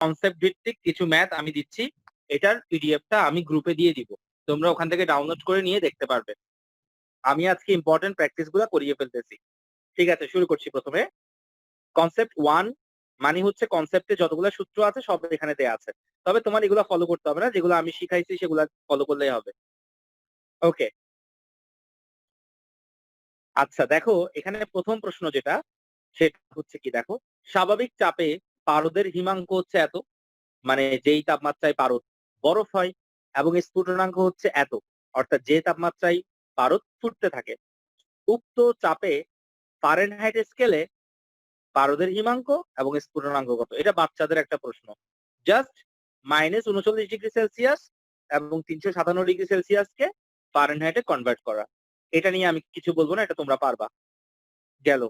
Concept ভিত্তিক কিছু math আমি দিচ্ছি, এটার পিডিএফটা আমি গ্রুপে দিয়ে দিব, তোমরা ওখান থেকে ডাউনলোড করে নিয়ে দেখতে পারবে। আমি আজকে ইম্পর্টেন্ট প্র্যাকটিস গুলো করিয়ে ফেলতেছি। ঠিক আছে, শুরু করছি। প্রথমে কনসেপ্ট 1 মানে হচ্ছে কনসেপ্টে যতগুলো সূত্র আছে সব এখানে দেয়া আছে, তবে তোমার এগুলো ফলো করতে হবে না, যেগুলো আমি শিখাইছি সেগুলো ফলো করলেই হবে। ওকে, আচ্ছা দেখো এখানে প্রথম প্রশ্ন যেটা, সেটা হচ্ছে কি, দেখো স্বাভাবিক চাপে পারদের হিমাঙ্ক হচ্ছে এত, মানে যেই তাপমাত্রায় পারদ বরফ হয়, এবং স্ফুটনাঙ্ক হচ্ছে এত, অর্থাৎ যে তাপমাত্রায় পারদ ফুটতে থাকে। উক্ত চাপে ফারেনহাইট স্কেলে পারদের হিমাঙ্ক এবং স্ফুটনাঙ্ক কত? এটা বাচ্চাদের একটা প্রশ্ন। জাস্ট -39°C এবং 357°C ফারেনহাইটে কনভার্ট করা। এটা নিয়ে আমি কিছু বলবো না, এটা তোমরা পারবা। গেল।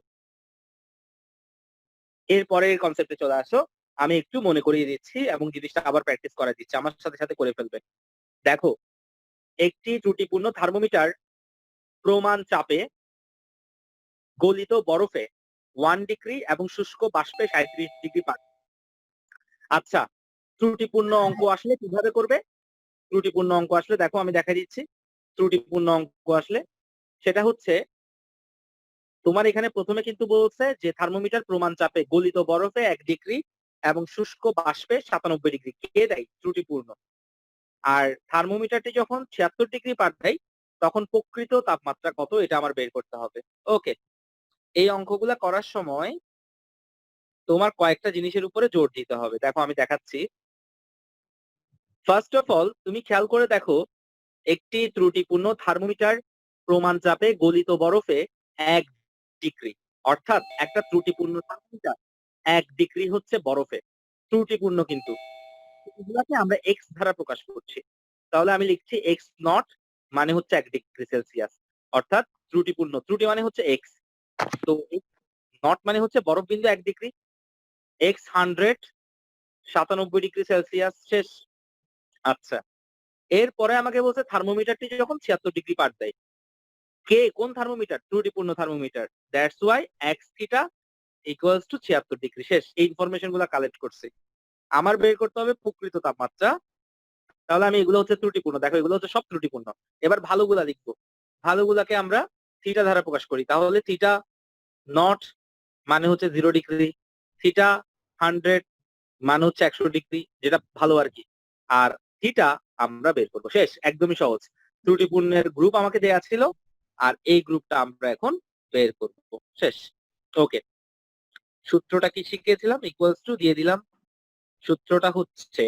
এরপরে কনসেপ্টে চলে আসো, আমি একটু মনে করিয়ে দিচ্ছি এবং জিনিসটা আবার প্র্যাকটিস করা দিচ্ছি, আমার সাথে সাথে করে ফেলবে। দেখো, একটি ত্রুটিপূর্ণ থার্মোমিটার প্রমাণ চাপে গলিত বরফে 1° এবং শুষ্ক বাষ্পে 37° পাক। আচ্ছা, ত্রুটিপূর্ণ অঙ্ক আসলে কিভাবে করবে? ত্রুটিপূর্ণ অঙ্ক আসলে দেখো আমি দেখা দিচ্ছি। ত্রুটিপূর্ণ অঙ্ক আসলে সেটা হচ্ছে, তোমার এখানে প্রথমে কিন্তু বলছে যে থার্মোমিটার প্রমাণ চাপে গলিত বরফে 1° এবং শুষ্ক বাষ্পে 97°। কে দেয়? ত্রুটিপূর্ণ। আর থার্মোমিটারটি যখন 76° পার দেয় তখন প্রকৃত তাপমাত্রা কত, এটা আমার বের করতে হবে। ওকে, এই অঙ্কগুলা করার সময় তোমার কয়েকটা জিনিসের উপরে জোর দিতে হবে। দেখো আমি দেখাচ্ছি। ফার্স্ট অফ অল তুমি খেয়াল করে দেখো, একটি ত্রুটিপূর্ণ থার্মোমিটার প্রমাণ চাপে গলিত বরফে 1°, অর্থাৎ একটা ত্রুটিপূর্ণ থার্মোমিটার 1° হচ্ছে বরফে, ত্রুটিপূর্ণ কিন্তু। এগুলাকে আমরা এক্স দ্বারা প্রকাশ করছি। তাহলে আমি লিখছি এক্স নট মানে হচ্ছে 1°C, অর্থাৎ ত্রুটিপূর্ণ, ত্রুটি মানে হচ্ছে এক্স। তো নট মানে হচ্ছে বরফ বিন্দু 1°, এক্স 100 97°C শেষ। আচ্ছা, এরপরে আমাকে বলছে থার্মোমিটারটি যখন 76° পার দেয়। কে? কোন থার্মোমিটার? ত্রুটিপূর্ণ thermometer. That's why x theta equals to 76°। শেষ। এই ইনফরমেশন গুলা কালেক্ট করছি। আমার বের করতে হবে প্রকৃত তাপমাত্রা। তাহলে আমি এগুলো হচ্ছে ত্রুটিপূর্ণ, দেখো এগুলো হচ্ছে সব ত্রুটিপূর্ণ। এবার ভালোগুলা লিখবো। ভালোগুলাকে আমরা থিটা দ্বারা প্রকাশ করি। তাহলে থিটা নট মানে হচ্ছে 0°, থিটা 100 মানে হচ্ছে 100°, যেটা ভালো আর কি। আর থিটা আমরা বের করবো। শেষ, একদমই সহজ। ত্রুটিপূর্ণের গ্রুপ আমাকে দেয়া ছিল, আর এই গ্রুপটা আমরা এখন বের করবো। শেষ। ওকে, সূত্রটা কি শিখিয়েছিলাম? ইকুয়ালস টু দিয়ে দিলাম। সূত্রটা হচ্ছে,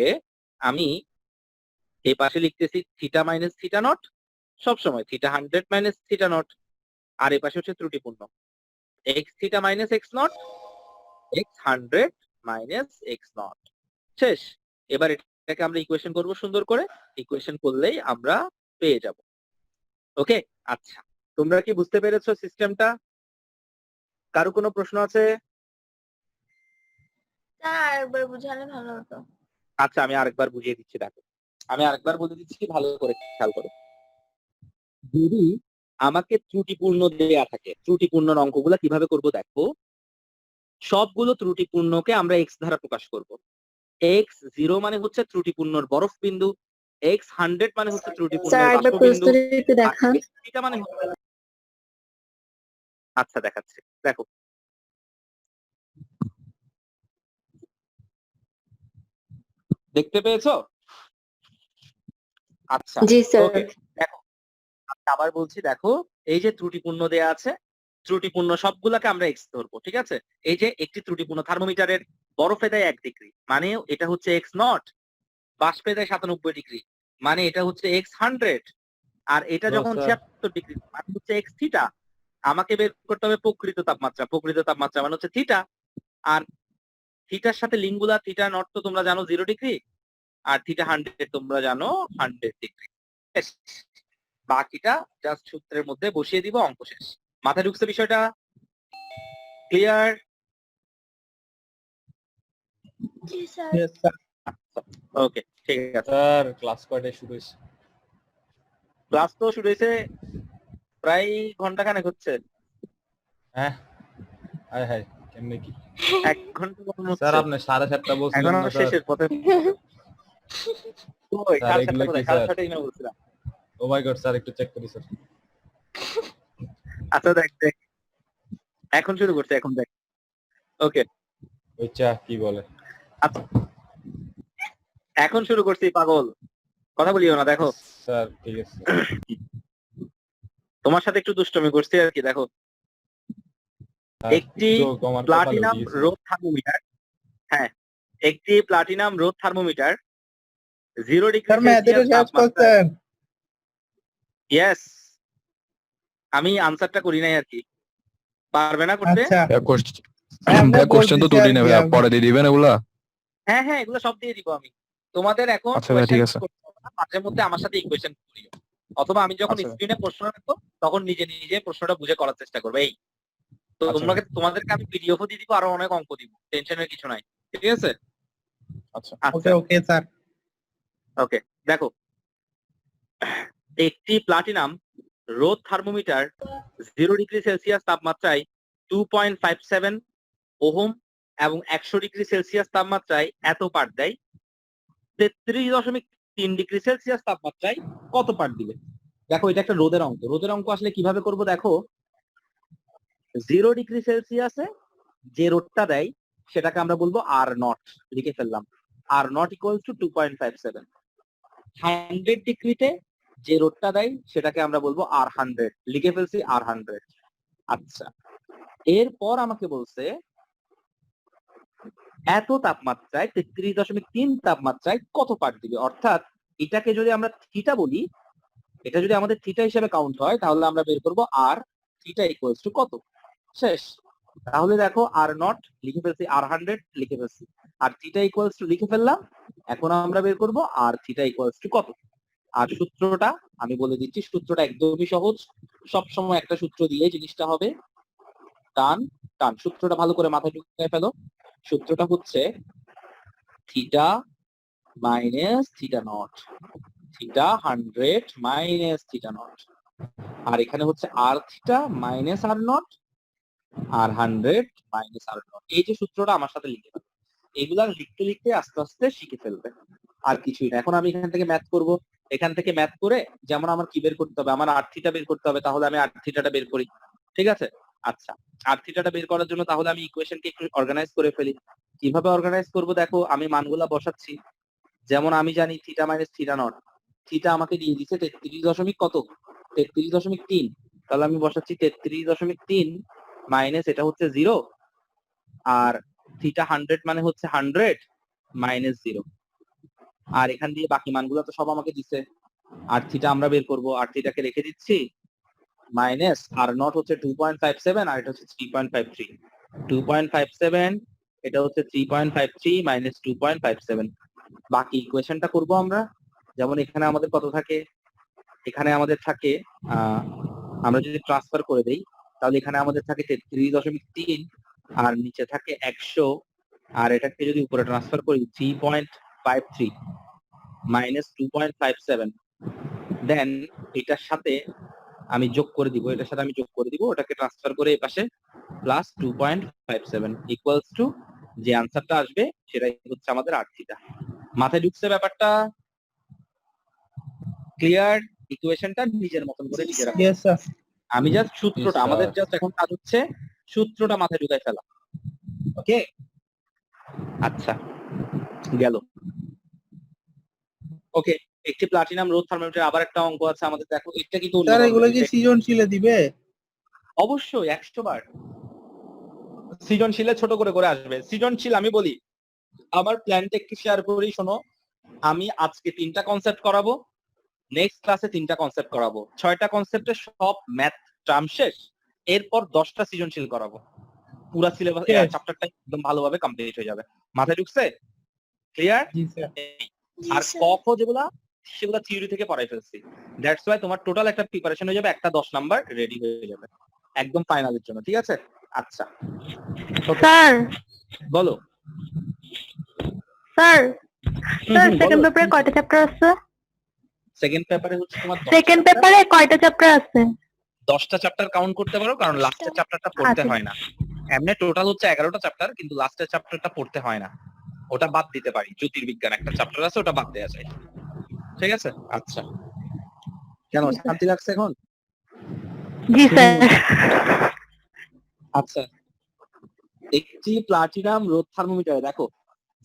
আমি এই পাশে লিখতেছি থিটা মাইনাস থিটা নট, সবসময় থিটা 100 মাইনাস থিটা নট, আর এই পাশে হচ্ছে ত্রুটিপূর্ণ x theta minus x not, x 100 minus x not. শেষ। এবার এটাকে আমরা ইকুয়েশন করব সুন্দর করে, ইকুয়েশন করলেই আমরা পেয়ে যাব। ওকে, আচ্ছা তোমরা কি বুঝতে পেরেছো সিস্টেমটা? কারো কোনো প্রশ্ন আছে? আরেকবার বুঝালে ভালো হতো। আচ্ছা আমি আরেকবার বুঝিয়ে দিচ্ছি, দেখো আমি আরেকবার বলে দিচ্ছি, ভালো করে খেয়াল করো। যদি আমাকে ত্রুটিপূর্ণ দেয়া থাকে, ত্রুটিপূর্ণ অঙ্কগুলা কিভাবে করব দেখো, সবগুলো ত্রুটিপূর্ণকে আমরা এক্স দ্বারা প্রকাশ করব। এক্স 0 মানে হচ্ছে ত্রুটিপূর্ণর বরফ বিন্দু, এক্স 100 মানে হচ্ছে স্যার ত্রুটিপূর্ণের বাষ্প একবার বিন্দু, প্রশ্নটা একটু আর দেখান। থিটা মানে আচ্ছা দেখাচ্ছি, দেখো দেখতে পেয়েছো? আচ্ছা জি স্যার। ওকে, দেখো আমি আবার বলছি, দেখো এই যে ত্রুটিপূর্ণ দেয়া আছে, ত্রুটিপূর্ণ সবগুলাকে আমরা এক্স ধরবো। ঠিক আছে, এই যে একটি ত্রুটিপূর্ণ থার্মোমিটারের বরফে দেয় 1°, মানে এটা হচ্ছে এক্স নট, বাষ্পে দেয় 97°, মানে এটা হচ্ছে এক্স 100, আর এটা যখন 76°, মানে হচ্ছে এক্স থিটা। আমাকে বের করতে হবে প্রকৃত তাপমাত্রা। প্রকৃত তাপমাত্রা মানে হচ্ছে থিটা, আর থিটার সাথে লিঙ্গুলা থিটা নট তো তোমরা জানো 0°, আর থিটা 100 তোমরা জানো 100°। বাকিটা জাস্ট সূত্রের মধ্যে বসিয়ে দিব, অঙ্ক শেষ। মাথায় ঢুকছে বিষয়টা? ক্লিয়ার? জি স্যার। ওকে ঠিক আছে। স্যার ক্লাস কয়টায় শুরু হয়েছে? ক্লাস তো শুরু হয়েছে প্রায় ঘন্টা খানেক হচ্ছে। হ্যাঁ, হায় হায়, কেমনে কি? 1 ঘন্টা কখন হচ্ছে? স্যার আপনি 7:30 বলছিলেন এখন না আমরা স্যার? শেষের পথে। ওই স্যার, এগুলো 7:30 কি কোথায়? স্যার? 7:30 না বলছিলাম। ও মাই গড স্যার, একটু চেক করি স্যার। আচ্ছা দেখ। এখন শুরু করছি, এখন দেখ। ওকে, ওইটা কি বলে? আচ্ছা এখন শুরু করছি পাগল। কথা বলিও না, দেখো। স্যার ঠিক আছে। তোমার সাথে একটু দুষ্টমি করছি আর কি, দেখো। স্যার, একটি একটু আমার কপালে প্লাটিনাম উঠে গেছে। রোদ থার্মোমিটার, হ্যাঁ, একটি প্লাটিনাম রোদ থার্মোমিটার 0 ডিগ্রি স্যার ম্যাথ এটা সেলসিয়াস শেষ তাপমাত্রায়, করছেন? ইয়েস, আমি আনসারটা করি নাই আর কি। পারবে না করতে? আচ্ছা ভাই কোশ্চেন তো তুলি না ভাই, পরে দিয়ে দিবেন এগুলা। হ্যাঁ হ্যাঁ, এগুলো সব দিয়ে দিব আমি। তোমাদের এখন আচ্ছা ভাই, ঠিক আছে। কোয়েশ্চেন করতে হবে না, মাঝে মধ্যে আমার সাথে ইকুয়েশন করিও, অথবা আমি যখন আচ্ছা। স্ক্রিনে প্রশ্ন রাখবো তখন নিজে নিজে প্রশ্নটা বুঝে করার চেষ্টা করবে। এই তো আচ্ছা। তোমাদেরকে আমি পিডিএফও দিয়ে দিব, আরো অনেক অঙ্ক দিব, টেনশনের কিছু নাই, ঠিক আছে? আচ্ছা। ওকে ওকে স্যার। ওকে, দেখো, একটি প্লাটিনাম রোদ থার্মোমিটার 0 ডিগ্রি সেলসিয়াস তাপমাত্রায় 2.57 ওহম এবং 100 ডিগ্রি সেলসিয়াস তাপমাত্রায় এত পাঠ দেয়, 33.3 ডিগ্রি সেলসিয়াস তাপমাত্রায় কত পাঠ দিবে? দেখো, এটা একটা রোদের অঙ্ক। রোদের অঙ্ক আসলে কিভাবে করব দেখো, 0 ডিগ্রি সেলসিয়াসে যে রোদটা দেয় সেটাকে আমরা বলবো আর নট, লিখে ফেললাম। Are not equals to 2.57। 100 ডিগ্রিতে যে রোদটা দেয় সেটাকে আমরা বলবো আর 100, লিখে ফেলছি আর 100। আচ্ছা, এরপর আমাকে বলছে এত তাপমাত্রায় 33.3 তাপমাত্রায় কত পাঠ দিবে, অর্থাৎ এটাকে যদি আমরা থিটা বলি, এটা যদি আমাদের থিটা হিসেবে কাউন্ট হয় তাহলে আমরা বের করব আর থিটা ইকুয়ালস টু কত। শেষ। তাহলে দেখো, আর নট লিখে ফেলছি, আর 100 লিখে ফেলছি, আর থিটা ইকুয়ালস টু লিখে ফেললাম। এখন আমরা বের করব আর থিটা ইকুয়ালস টু কত। আর সূত্রটা আমি বলে দিচ্ছি, সূত্রটা একদমই সহজ। সব সময় একটা সূত্র দিয়ে জিনিসটা হবে টান টান। সূত্রটা ভালো করে মাথায় ঢুকিয়ে ফেলো। সূত্রটা হচ্ছে theta minus theta naught, theta 100 minus theta naught, আর এখানে হচ্ছে R theta minus R naught, R 100 minus R naught. এই যে সূত্রটা আমার সাথে লিখে ফেলো, এগুলা লিখতে লিখতে আস্তে আস্তে শিখে ফেলবে, আর কিছুই না। এখন আমি এখান থেকে ম্যাথ করব, এখান থেকে ম্যাথ করে যেমন আমার কি বের করতে হবে, আমার আর থিটা বের করতে হবে, তাহলে আমি আর থিটাটা বের করি, ঠিক আছে? আচ্ছা, আর থিটাটা বের করার জন্য তাহলে আমি ইকুয়েশনকে একটু অর্গানাইজ করে ফেলি। কিভাবে অর্গানাইজ করব দেখো, আমি মানগুলা বসাচ্ছি। যেমন আমি জানি theta minus theta naught, theta আমাকে দিয়ে দিচ্ছে 33 কত, 33.3। তাহলে আমি বসাচ্ছি 33.3 মাইনাস, এটা হচ্ছে 0, আর থিটা 100 মানে হচ্ছে 100 মাইনাস 0, আর এখান দিয়ে বাকি মানগুলো তো সব আমাকে দিচ্ছে। আর থিটা আমরা বের করব, আর থিটাকে রেখে দিচ্ছি মাইনাস, আর নট হচ্ছে 2.57 আর এটা হচ্ছে 3.53। 2.57, এটা হচ্ছে 3.53 মাইনাস 2.57। বাকি ইকুয়েশনটা করব আমরা। যেমন এখানে আমাদের কত থাকে, এখানে আমাদের থাকে আমরা যদি ট্রান্সফার করে দেই তাহলে এখানে আমাদের থাকে 33.3, আর নিচে থাকে 100, আর এটাকে যদি উপরে ট্রান্সফার করি 3.53 মাইনাস 2.57, দেন এটার সাথে আমি যোগ করে দিব, এটার সাথে আমি যোগ করে দিব, ওটাকে ট্রান্সফার করে এই পাশে প্লাস 2.57 ইকুয়ালস টু যে আনসারটা আসবে সেটাই হচ্ছে আমাদের আর থিটা। মাথায় ঢুকছে ব্যাপারটা? ক্লিয়ার? ইকুয়েশনটা নিজের মতন করে নিজে রাখো। Yes sir. আমি জাস্ট সূত্রটা, Yes, আমাদের sir. জাস্ট এখন কাজ হচ্ছে সূত্রটা মাথায় ঢুকাই ফেলা। ওকে, আচ্ছা, গেল। ওকে, একটি প্লাটিনাম রোদ থার্মোমিটার, আবার একটা অঙ্ক আছে আমাদের, দেখো এটা কিন্তু অন্য স্যার ধরনের, এগুলো কি সৃজনশীলে দিবে? অবশ্যই 100 বার সৃজনশীলে ছোট করে করে আসবে। সৃজনশীল আমি বলি, আমার প্ল্যানটা একটু শেয়ার করি, শোনো। আমি আজকে 3টা কনসেপ্ট করাবো, নেক্সট ক্লাসে 3টা কনসেপ্ট করাবো, 6টা কনসেপ্টে সব ম্যাথ টার্ম শেষ, এরপর 10টা সৃজনশীল করাবো। পুরা সিলেবাস Yes. চ্যাপ্টারটা একদম ভালোভাবে কমপ্লিট হয়ে যাবে। মাথায় ঢুকছে? ক্লিয়ার? জি স্যার। আর ক খ যেগুলা সেগুলা থিওরি থেকে পড়াই ফেলছি। দ্যাটস ওয়াই তোমার টোটাল একটা প্রিপারেশন হয়ে যাবে, একটা 10 নাম্বার রেডি হয়ে যাবে একদম ফাইনালের জন্য, ঠিক আছে? আচ্ছা, স্যার বলো। স্যার স্যার বলো। সেকেন্ড পেপারে কয়টা চ্যাপ্টার আছে? সেকেন্ড পেপারে হচ্ছে তোমার সেকেন্ড পেপারে কয়টা চ্যাপ্টার আছে? 10টা চ্যাপ্টার কাউন্ট করতে পারো, কারণ লাস্টের চ্যাপ্টারটা পড়তে আচ্ছা। হয় না। এমনি টোটাল হচ্ছে 11টা চ্যাপ্টার, কিন্তু লাস্টের চ্যাপ্টারটা পড়তে হয় না, ওটা বাদ দিতে পারি। জ্যোতির্বিজ্ঞান একটা চ্যাপ্টার আছে, ওটা বাদ দেওয়া যায়। ঠিক আছে, আচ্ছা। কেন শান্তি লাগছে এখন? জি স্যার। আচ্ছা, একটি প্লাটিনাম রোদ থার্মোমিটারে দেখো,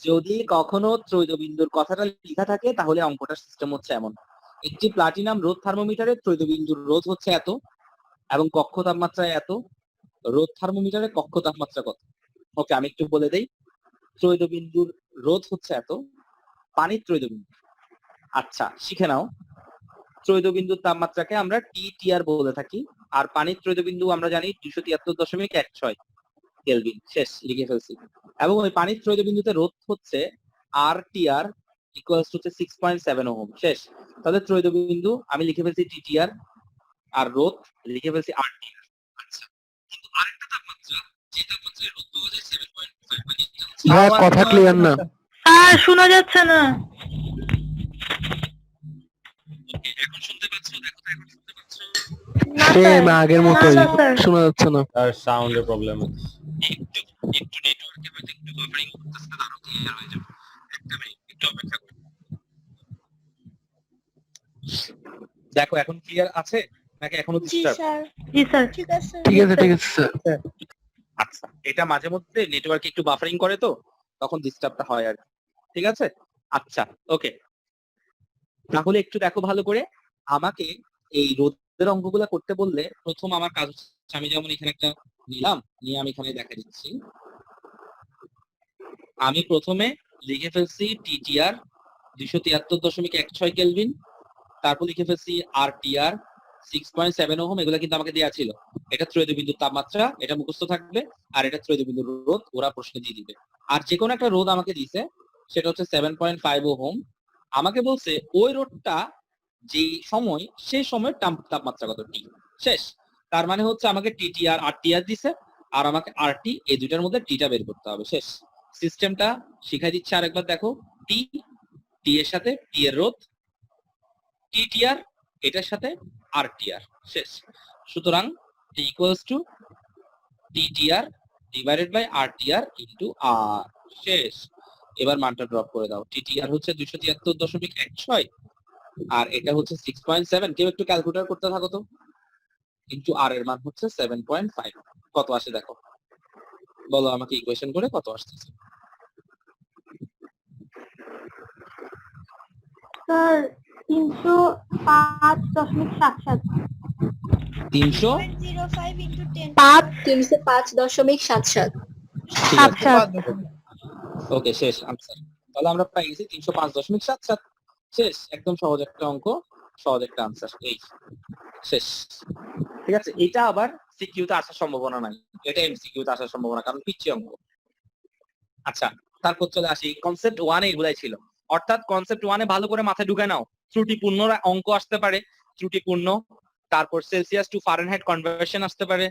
যদি কখনো ত্রৈধবিন্দুর কথাটা লেখা থাকে তাহলে অঙ্কটার সিস্টেম হচ্ছে এমন। একটি প্লাটিনাম রোদ থার্মোমিটারে ত্রৈধবিন্দুর রোধ হচ্ছে এত এবং কক্ষ তাপমাত্রা এত, রোদ থার্মোমিটারে কক্ষ তাপমাত্রা কত। ওকে, আমি একটু বলে দেই। ত্রৈধবিন্দুর রোধ হচ্ছে এত, পানির ত্রৈধবিন্দু। আচ্ছা, শিখে নাও, ত্রৈধবিন্দুর তাপমাত্রাকে আমরা টিটিআর বলে থাকি, আর পানির ত্রৈধবিন্দু আমরা জানি 273.16 কেলভিন। শেষ, লিখে ফেলছি। এবং ওই পানির ত্রৈধবিন্দুতে রোধ হচ্ছে আরটিআর ইকুয়ালস টু 6.7 ওহম। শেষ। তাহলে ত্রৈধবিন্দু আমি লিখে ফেলছি টিটিআর, আর রোধ লিখে ফেলছি আরটিআর। আচ্ছা, কিন্তু আরেকটা তাপমাত্রা, যে তাপমাত্রায় রোধ পাওয়া যায় 7.5, মানে ভাইয়া কথা ক্লিয়ার না। স্যার শোনা যাচ্ছে না। এখন শুনতে পাচ্ছো? দেখো তো এখন শুনতে পাচ্ছো? না সেম স্যার, আগের না মতোই না স্যার। শোনা যাচ্ছে না। আর সাউন্ডের প্রবলেম হচ্ছে। একটু একটু নেটওয়ার্কে হয়তো একটু বাফারিং করতেছে, আরো ক্লিয়ার হয়ে যাবে। একটা মিনিট একটু অপেক্ষা করো। দেখো এখন ক্লিয়ার আছে নাকি এখনো ডিস্টার্ব? জি স্যার। ঠিক আছে ঠিক আছে স্যার। আচ্ছা, এটা মাঝে মধ্যে নেটওয়ার্কে একটু বাফারিং করে, তো তখন ডিস্টার্বটা হয় আর কি। ঠিক আছে, আচ্ছা, ওকে। তাহলে একটু দেখো ভালো করে, আমাকে এই রোদের অঙ্কগুলো করতে বললে প্রথম আমার কাজ হচ্ছে, আমি যেমন এখানে একটা নিলাম, নিয়ে আমি এখানে দেখা দিচ্ছি। আমি প্রথমে লিখে ফেলছি টিটিআর 273.16 কেলভিন, তারপর লিখে ফেলছি আরটিআর 6.7 ওহম। এগুলো কিন্তু আমাকে দেওয়া ছিল। এটা ত্রৈধবিন্দুর তাপমাত্রা, এটা মুখস্থ থাকবে। আর এটা ত্রৈধবিন্দুর রোধ, ওরা প্রশ্নে দিয়ে দিবে। আর যে কোনো একটা রোধ আমাকে দিছে, সেটা হচ্ছে 7.5 ওহম। আমাকে বলছে ওই রোধটা যে সময়, সেই সময়ের তাপমাত্রা কত, টি। শেষ। তার মানে হচ্ছে আমাকে টিটিআর আরটিআর দিছে, আর আমাকে আরটি, এই দুইটার মধ্যে টিটা বের করতে হবে। শেষ। সিস্টেমটা শিখাই দিচ্ছে আরেকবার দেখো। টি, টি এর সাথে টি এর রোধ, টিটিআর এটার সাথে আরটিআর। শেষ। সুতরাং T equals to TTR divided by RTR into R. শেষ। এবার মানটা ড্রপ করে দাও। টিটিআর হচ্ছে 273.16, আর এটা হচ্ছে 6.7। কেউ একটু ক্যালকুলেটর করতে থাকো তো। ইনটু আর এর মান হচ্ছে 7.5। কত আসে দেখো, বলো আমাকে ইকুয়েশন করে কত আসতেছে। স্যার 305.77। 300, 305.77। ঠিক আছে, আচ্ছা ওকে, শেষ আনসার। তাহলে আমরা পাই গেছি 305.77। শেষ। একদম সহজ একটা অঙ্ক, সহজ একটা আনসার, এই শেষ। ঠিক আছে, এটা আবার সিকিউ তে আসার সম্ভাবনা নাই, এটা এমসিকিউ তে আসার সম্ভাবনা, কারণ পিচ্ছি অঙ্ক। আচ্ছা, তারপর চলে আসি কনসেপ্ট 1 এ। এগুলাই ছিল, অর্থাৎ কনসেপ্ট 1 এ ভালো করে মাথায় ঢুকে নাও। ত্রুটিপূর্ণ অঙ্ক আসতে পারে, ত্রুটিপূর্ণ। তারপর সেলসিয়াস টু ফারেনহাইট কনভার্সন আসতে পারে।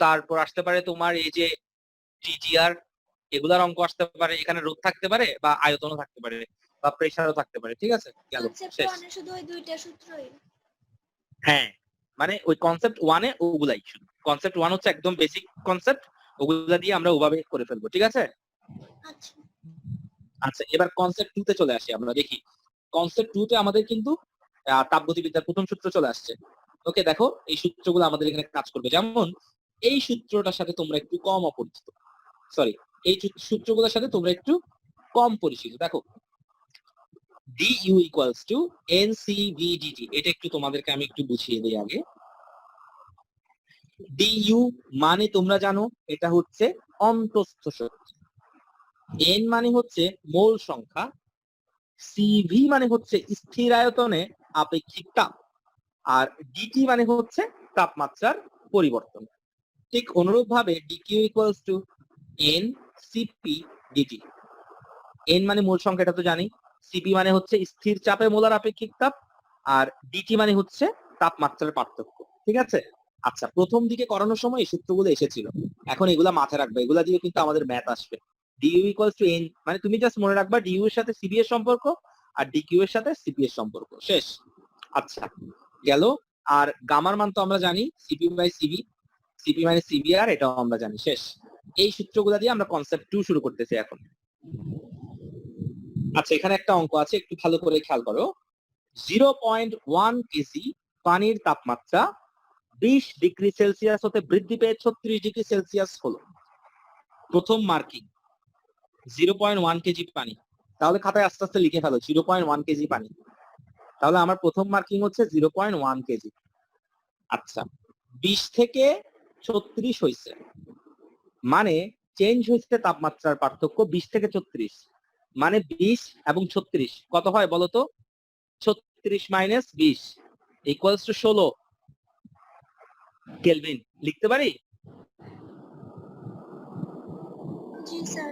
তারপর আসতে পারে তোমার এই যে টিটিআর, এগুলার অঙ্ক আসতে পারে। এখানে রোধ থাকতে পারে, বা আয়তনও থাকতে পারে, বা প্রেসারও থাকতে পারে। ঠিক আছে, গেল, শেষ। শুধু ওই দুইটা সূত্রই। হ্যাঁ, মানে ওই কনসেপ্ট 1 এ ওগুলাই শুধু। কনসেপ্ট 1 হচ্ছে একদম বেসিক কনসেপ্ট, ওগুলা দিয়ে আমরা ওভাবে করে ফেলবো। ঠিক আছে, আচ্ছা, আচ্ছা। এবার কনসেপ্ট 2 তে চলে আসি, আমরা দেখি। কনসেপ্ট 2 তে আমাদের কিন্তু তাপগতিবিদ্যার প্রথম সূত্র চলে আসছে। ওকে, দেখো এই সূত্রগুলো আমাদের এখানে কাজ করবে। যেমন এই সূত্রটার সাথে তোমরা একটু কম অপরিচিত, সরি, এই সূত্রগুলোর সাথে তোমরা একটু কম পরিচিত। দেখো, du ইকুয়ালস টু ncv/dt, এটা একটু তোমাদেরকে আমি একটু বুঝিয়ে দিই আগে। du মানে তোমরা জানো এটা হচ্ছে অন্তঃস্থ শক্তি, n মানে হচ্ছে মোল সংখ্যা, cv মানে হচ্ছে স্থির আয়তনে আপেক্ষিক তাপ, আর dt মানে হচ্ছে তাপমাত্রার পরিবর্তন। ঠিক অনুরূপ ভাবে dq equals to ncp/dt। n মানে মোল সংখ্যা, এটা তো জানি। cp মানে হচ্ছে স্থির চাপে মোলার আপেক্ষিক তাপ, আর dt মানে হচ্ছে তাপমাত্রার পার্থক্য। ঠিক আছে, আচ্ছা। প্রথম দিকে করানোর সময় এই সূত্রগুলো এসেছিল, এখন এগুলা মাথায় রাখবে, এগুলা দিয়ে কিন্তু আমাদের ম্যাথ আসবে। du ইকুয়ালস টু n, মানে তুমি জাস্ট মনে রাখবা du এর সাথে cb এর সম্পর্ক, আর dq এর সাথে cp এর সম্পর্ক। শেষ। আচ্ছা, গেল। আর গামার মান তো আমরা জানি cp/cv। সিপি মানে সিবিআর, এটাও আমরা জানি। শেষ। এই সূত্রগুলো দিয়ে আমরা কনসেপ্ট 2 শুরু করতেছি এখন। আচ্ছা, এখানে একটা অঙ্ক আছে, একটু ভালো করে খেয়াল করো। 0.1 কেজি পানির তাপমাত্রা 20 ডিগ্রি সেলসিয়াস হতে বৃদ্ধি পেয়ে 36 ডিগ্রি সেলসিয়াস হলো। প্রথম মার্কিং 0.1 কেজি পানি। তাহলে খাতায় আস্তে আস্তে লিখে ফেলো 0.1 কেজি পানি। তাহলে আমার প্রথম মার্কিং হচ্ছে 0.1 কেজি। আচ্ছা, 20 থেকে 36 হয়েছে, মানে চেঞ্জ হয়েছে তাপমাত্রার পার্থক্য 20 থেকে 36, মানে 20 এবং 36 কত হয় বলো তো? 36 মাইনাস 20 ইকুয়ালস টু 16 কেলভিন। লিখতে পারি? জি স্যার।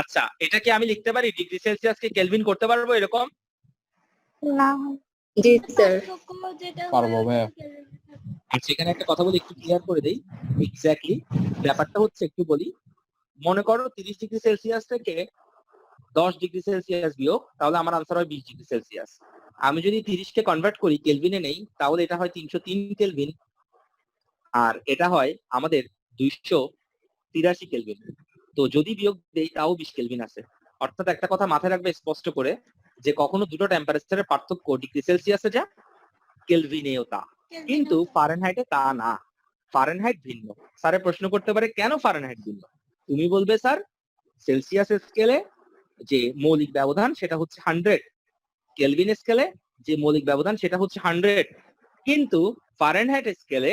আচ্ছা, এটা কি আমি লিখতে পারি ডিগ্রি সেলসিয়াসকে কেলভিন করতে পারবো এরকম? না জি স্যার। পারবো ভাইয়া। আচ্ছা, এখানে একটা কথা বলি, একটু ক্লিয়ার করে দেই। এক্স্যাক্টলি ব্যাপারটা হচ্ছে, একটু বলি। মনে করো 30 ডিগ্রি সেলসিয়াস থেকে 10 ডিগ্রি সেলসিয়াস বিয়োগ, তাহলে আমার আনসার হয় 20 ডিগ্রি সেলসিয়াস। আমি যদি 30 কে কনভার্ট করি কেলভিনে নেই, তাহলে এটা হয় 303 কেলভিন, আর এটা হয় আমাদের 283 কেলভিন। তো যদি বিয়োগ দেই তাও 20 কেলভিন আছে। অর্থাৎ একটা কথা মাথায় রাখবে স্পষ্ট করে, যে কখনো দুটো টেম্পারেচারের পার্থক্য ডিগ্রি সেলসিয়াসে যা, কেলভিনেও তা, কিন্তু ফারেনহাইটে তা না। ফারেনহাইট ভিন্ন। স্যারে প্রশ্ন করতে পারে কেন ফারেনহাইট ভিন্ন? তুমি বলবে স্যার সেলসিয়াস স্কেলে যে মৌলিক ব্যবধান সেটা হচ্ছে 100, কেলভিন স্কেলে যে মৌলিক ব্যবধান সেটা হচ্ছে 100, কিন্তু ফারেনহাইট স্কেলে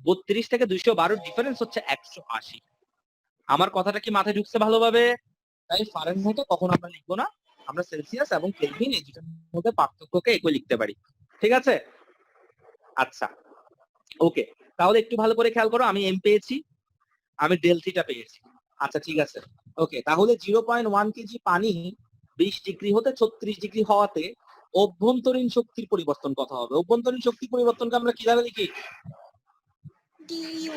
32 থেকে 212 ডিফারেন্স হচ্ছে 180। আমার কথাটা কি মাথায় ঢুকছে ভালোভাবে? তাই ফারেনহাইটে কখনো আমরা লিখবো না, আমরা সেলসিয়াস এবং কেলভিন এই দুটোর মধ্যে পার্থক্যকে একই লিখতে পারি। ঠিক আছে? আচ্ছা, ওকে, তাহলে একটু ভালো করে খেয়াল করো। আমি এম পেয়েছি, আমি ডেল থিটা পেয়েছি। আচ্ছা, ঠিক আছে, ওকে। তাহলে 0.1 কেজি পানি 20 ডিগ্রি হতে 36 ডিগ্রি হওয়াতে অভ্যন্তরীণ শক্তির পরিবর্তন কত হবে? অভ্যন্তরীণ শক্তির পরিবর্তনকে আমরা কিভাবে লিখি? DU.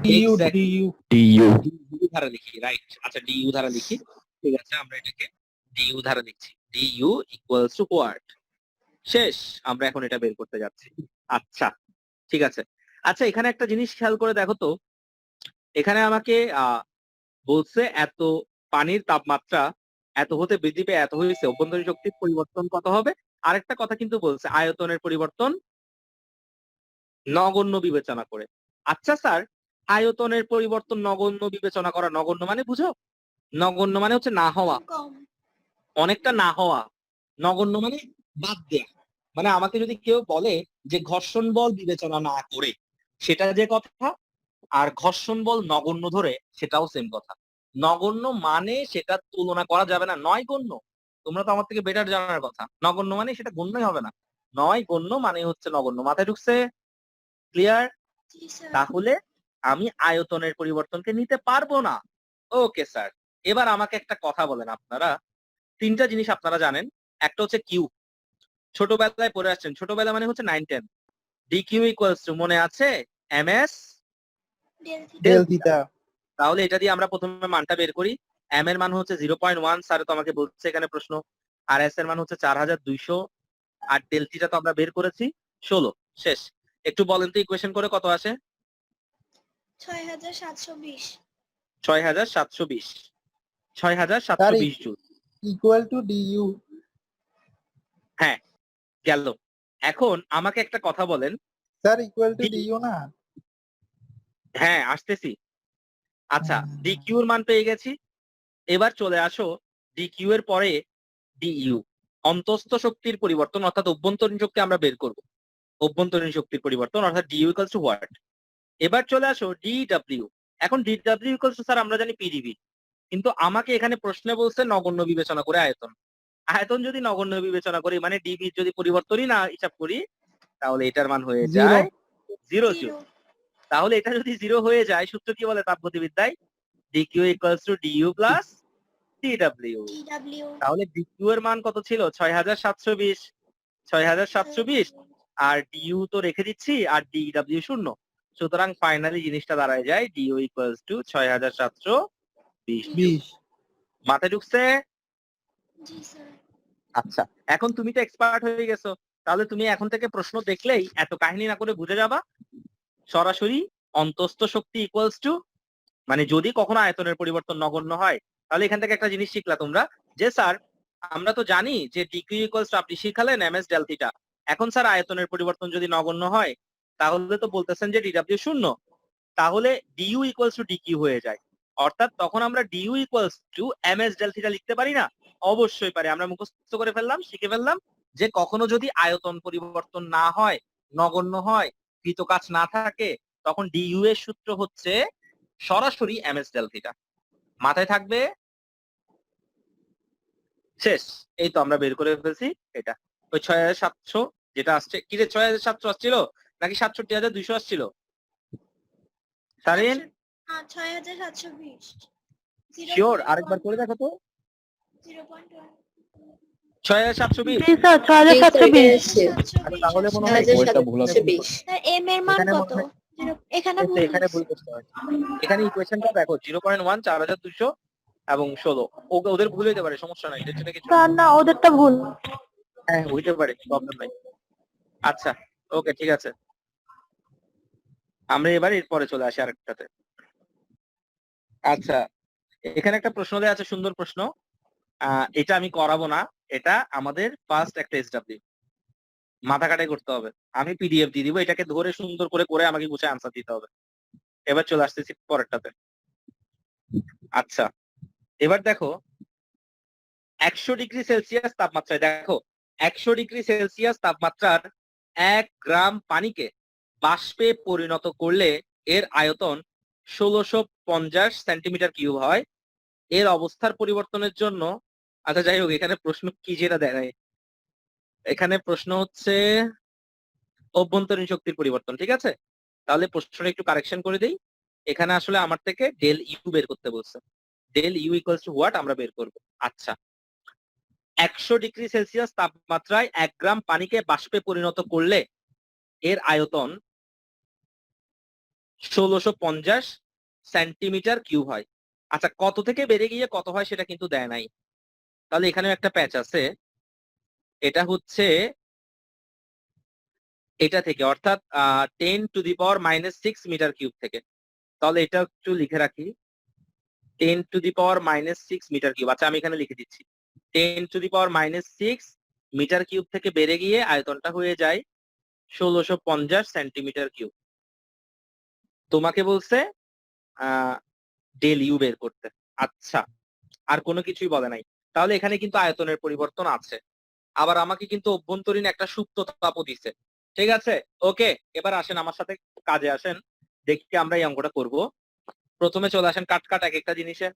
DU Exactly. DU DU DU ধারা লিখি, রাইট। আচ্ছা, ডিইউ ধারা লিখি। ঠিক আছে, আমরা এটাকে ডিইউ ধারা লিখছি। DU equals to what? শেষ। আমরা এখন এটা বের করতে যাচ্ছি। আচ্ছা, ঠিক আছে। আচ্ছা, এখানে একটা জিনিস খেয়াল করে দেখো তো। এখানে আমাকে বলছে এত পানির তাপমাত্রা এত হতে বৃদ্ধি পেয়ে এত হয়েছে, অভ্যন্তরীণ শক্তির পরিবর্তন কত হবে? আরেকটা কথা কিন্তু বলছে আয়তনের পরিবর্তন নগণ্য বিবেচনা করে। আচ্ছা স্যার, আয়তনের পরিবর্তন নগণ্য বিবেচনা করা, নগণ্য মানে বুঝো? নগণ্য মানে হচ্ছে না হওয়া, কম। অনেকটা না হওয়া। নগণ্য মানে বাদ দেয়া। মানে আমাকে যদি কেউ বলে যে ঘর্ষণ বল বিবেচনা না করে, সেটা যে কথা, আর ঘর্ষণ বল নগণ্য ধরে, সেটাও সেম কথা। নগণ্য মানে সেটা তুলনা করা যাবে না, নয় গণ্য। তোমরা তো আমার থেকে বেটার জানার কথা। নগণ্য মানে সেটা গণ্যই হবে না, নয় গণ্য মানে হচ্ছে নগণ্য। মাথায় ঢুকছে? ক্লিয়ার? জি স্যার। তাহলে আমি আয়তনের পরিবর্তনকে নিতে পারবো না। ওকে স্যার, এবার আমাকে একটা কথা বলেন। আপনারা তিনটা জিনিস আপনারা জানেন। একটা হচ্ছে কিউ, ছোটবেলায় পড়ে আসছেন, ছোটবেলা মানে হচ্ছে 9-10। ডি কিউ ইকুয়ালস টু, মনে আছে? M S del theta. Del theta. তাহলে এটা দিয়ে আমরা প্রথমে মানটা বের করি। এম এর মান হচ্ছে 0.1, স্যার তো আমাকে বলছে এখানে প্রশ্ন। আর এস এর মান হচ্ছে 4200, আর ডেল থিটা তো আমরা বের করেছি 16। শেষ। একটু বলেন তো ইকুয়েশন করে কত আসে? 6720। 6720, sir 6720 joule. Equal to DU. হ্যাঁ, গেল। এখন আমাকে একটা কথা বলেন। স্যার ইকুয়াল টু ডিইউ না? হ্যাঁ, আসতেছি। আচ্ছা, ডি কিউ এর মান পেয়ে গেছি। এবার চলে আসো ডি কিউ এর পরে ডিইউ, অন্তস্থ শক্তির পরিবর্তন অর্থাৎ অভ্যন্তরীণ শক্তি আমরা বের করব। অভ্যন্তরীণ শক্তির পরিবর্তন অর্থাৎ ডিইউ ইকুয়ালস টু হোয়াট? এবার চলে আসো ডিডব্লিউ। এখন ডিডব্লিউ ইকুয়ালস টু, স্যার আমরা জানি পিডিবি, কিন্তু আমাকে এখানে প্রশ্নে বলছে নগণ্য বিবেচনা করে আয়তন। আয়তন যদি নগণ্য বিবেচনা করি, মানে ডিবি যদি পরিবর্তনই না হিসাব করি, তাহলে এটার মান হয়ে যায় 0 জুল। তাহলে এটা যদি 0 হয়ে যায়, সূত্র কি বলে তাপগতিবিদ্যায়? DQ equals to dU plus ডিডব্লিউ। ডিডব্লিউ। তাহলে ডিকিউ এর মান কত ছিল? 6720, 6720, আর ডিইউ তো রেখে দিচ্ছি, আর ডিডব্লিউ 0। সুতরাং ফাইনালি জিনিসটা দাঁড়ায় যায় ডিইউ ইকুয়ালস টু 6720 জুল। 20। মাথায় ঢুকছে? জি স্যার। আচ্ছা, এখন তুমি তো এক্সপার্ট হয়ে গেছো, তাহলে তুমি এখন থেকে প্রশ্ন দেখলেই এত কাহিনী না করে বুঝে যাবা সরাসরি অন্তস্থ শক্তি ইকুয়ালস টু, মানে যদি কখনো আয়তনের পরিবর্তন নগণ্য হয়, তাহলে এখান থেকে একটা জিনিস শিখলা তোমরা যে স্যার আমরা তো জানি যে ডিকিউ ইকুয়ালস টু, আপনি শিখালেন এমএস ডেল থিটা। এখন স্যার আয়তনের পরিবর্তন যদি নগণ্য হয় তাহলে তো বলতেছেন যে ডিডব্লিউ শূন্য, তাহলে ডিইউ ইকুয়ালস টু ডিকিউ হয়ে যায়। অর্থাৎ তখন আমরা DU equals to MS del theta লিখতে পারি না? অবশ্যই পারি। আমরা মুখস্থ করে ফেললাম, শিখে ফেললাম যে কখনো যদি আয়তন পরিবর্তন না হয়, নগণ্য হয়, কৃতকাজ না থাকে, তখন ডিইউ এর সূত্র হচ্ছে সরাসরি এমএস ডেল থিটা। মাথায় থাকবে? শেষ। এই তো আমরা বের করে ফেলছি এটা। ওই ৬৭০০ যেটা আসছে, কি রে ৬৭০০ আসছিল নাকি ৬৭২০০ আসছিল? সারিন ৬৭২০। শিওর? আরেকবার করে দেখো তো। 0.1 ৬৭২০। জি স্যার ৬৭২০। তাহলে মনে হয় ওইটা ভুল আছে। স্যার এম এর মান এখানে কত? মনে হয়- এখানে এই তো ভুল এখানে ভুল করতে হয়। এখানে ইকুয়েশনটা দেখো 0.1 4200 এবং 16। ওদের ভুল হইতে পারে, সমস্যা নাই, এটা কিছু। স্যার না ওদেরটা ভুল। হ্যাঁ হইতে পারে, প্রবলেম নাই। আচ্ছা ওকে ঠিক আছে, আমরা এবার এরপরে চলে আসি আরেকটাতে। আচ্ছা এখানে একটা প্রশ্ন দেওয়া আছে, সুন্দর প্রশ্ন। এটা আমি করাবো না, এটা আমাদের ফার্স্ট একটা এসডব্লিউ, মাথা কাটাই করতে হবে। আমি পিডিএফ দিয়ে দিব, এটাকে ধরে সুন্দর করে করে আমাকে গুছে আনসার দিতে হবে। এবার চলে আসতেছি পরেরটাতে। আচ্ছা এবার দেখো 100 ডিগ্রি সেলসিয়াস তাপমাত্রায়, দেখো 100 ডিগ্রি সেলসিয়াস তাপমাত্রার 1 গ্রাম পানিকে বাষ্পে পরিণত করলে এর আয়তন 1650 সেন্টিমিটার কিউব হয়। এর অবস্থার পরিবর্তনের জন্য, আচ্ছা যাই হোক, এখানে প্রশ্ন কি যেটা দেয় নাই। এখানে প্রশ্ন হচ্ছে অভ্যন্তরীণ শক্তির পরিবর্তন, ঠিক আছে? তাহলে প্রশ্নটা একটু কারেকশন করে দেই। এখানে আসলে আমার থেকে ডেল ইউ বের করতে বলছে। Del U equals to what আমরা বের করব। আচ্ছা 100 ডিগ্রি সেলসিয়াস তাপমাত্রায় 1 গ্রাম পানিকে বাষ্পে পরিণত করলে এর আয়তন 1650 সেন্টিমিটার কিউব হয়। আচ্ছা কত থেকে বেড়ে গিয়ে কত হয় সেটা কিন্তু দেয় নাই, তাহলে এখানেও একটা প্যাচ আছে। এটা হচ্ছে এটা থেকে, অর্থাৎ 10⁻⁻6 মিটার কিউব থেকে। তাহলে এটা একটু লিখে রাখি, 10⁻⁻6 মিটার কিউব। আচ্ছা আমি এখানে লিখে দিচ্ছি, 10⁻⁻6 মিটার কিউব থেকে বেড়ে গিয়ে আয়তনটা হয়ে যায় 1650 সেন্টিমিটার কিউব। তোমাকে বলছে ডেল ইউ বের করতে। আচ্ছা আর কোনো কিছুই বলে নাই, তাহলে এখানে কিন্তু আয়তনের পরিবর্তন আছে। আবার আমাকে কিন্তু অভ্যন্তরীণ একটা সুপ্ত তাপও দিছে, ঠিক আছে? ওকে এবার আসেন আমার সাথে কাজে আসেন, দেখি আমরা এই অঙ্কটা করব। প্রথমে চলে আসেন কাট কাট এক একটা জিনিসে।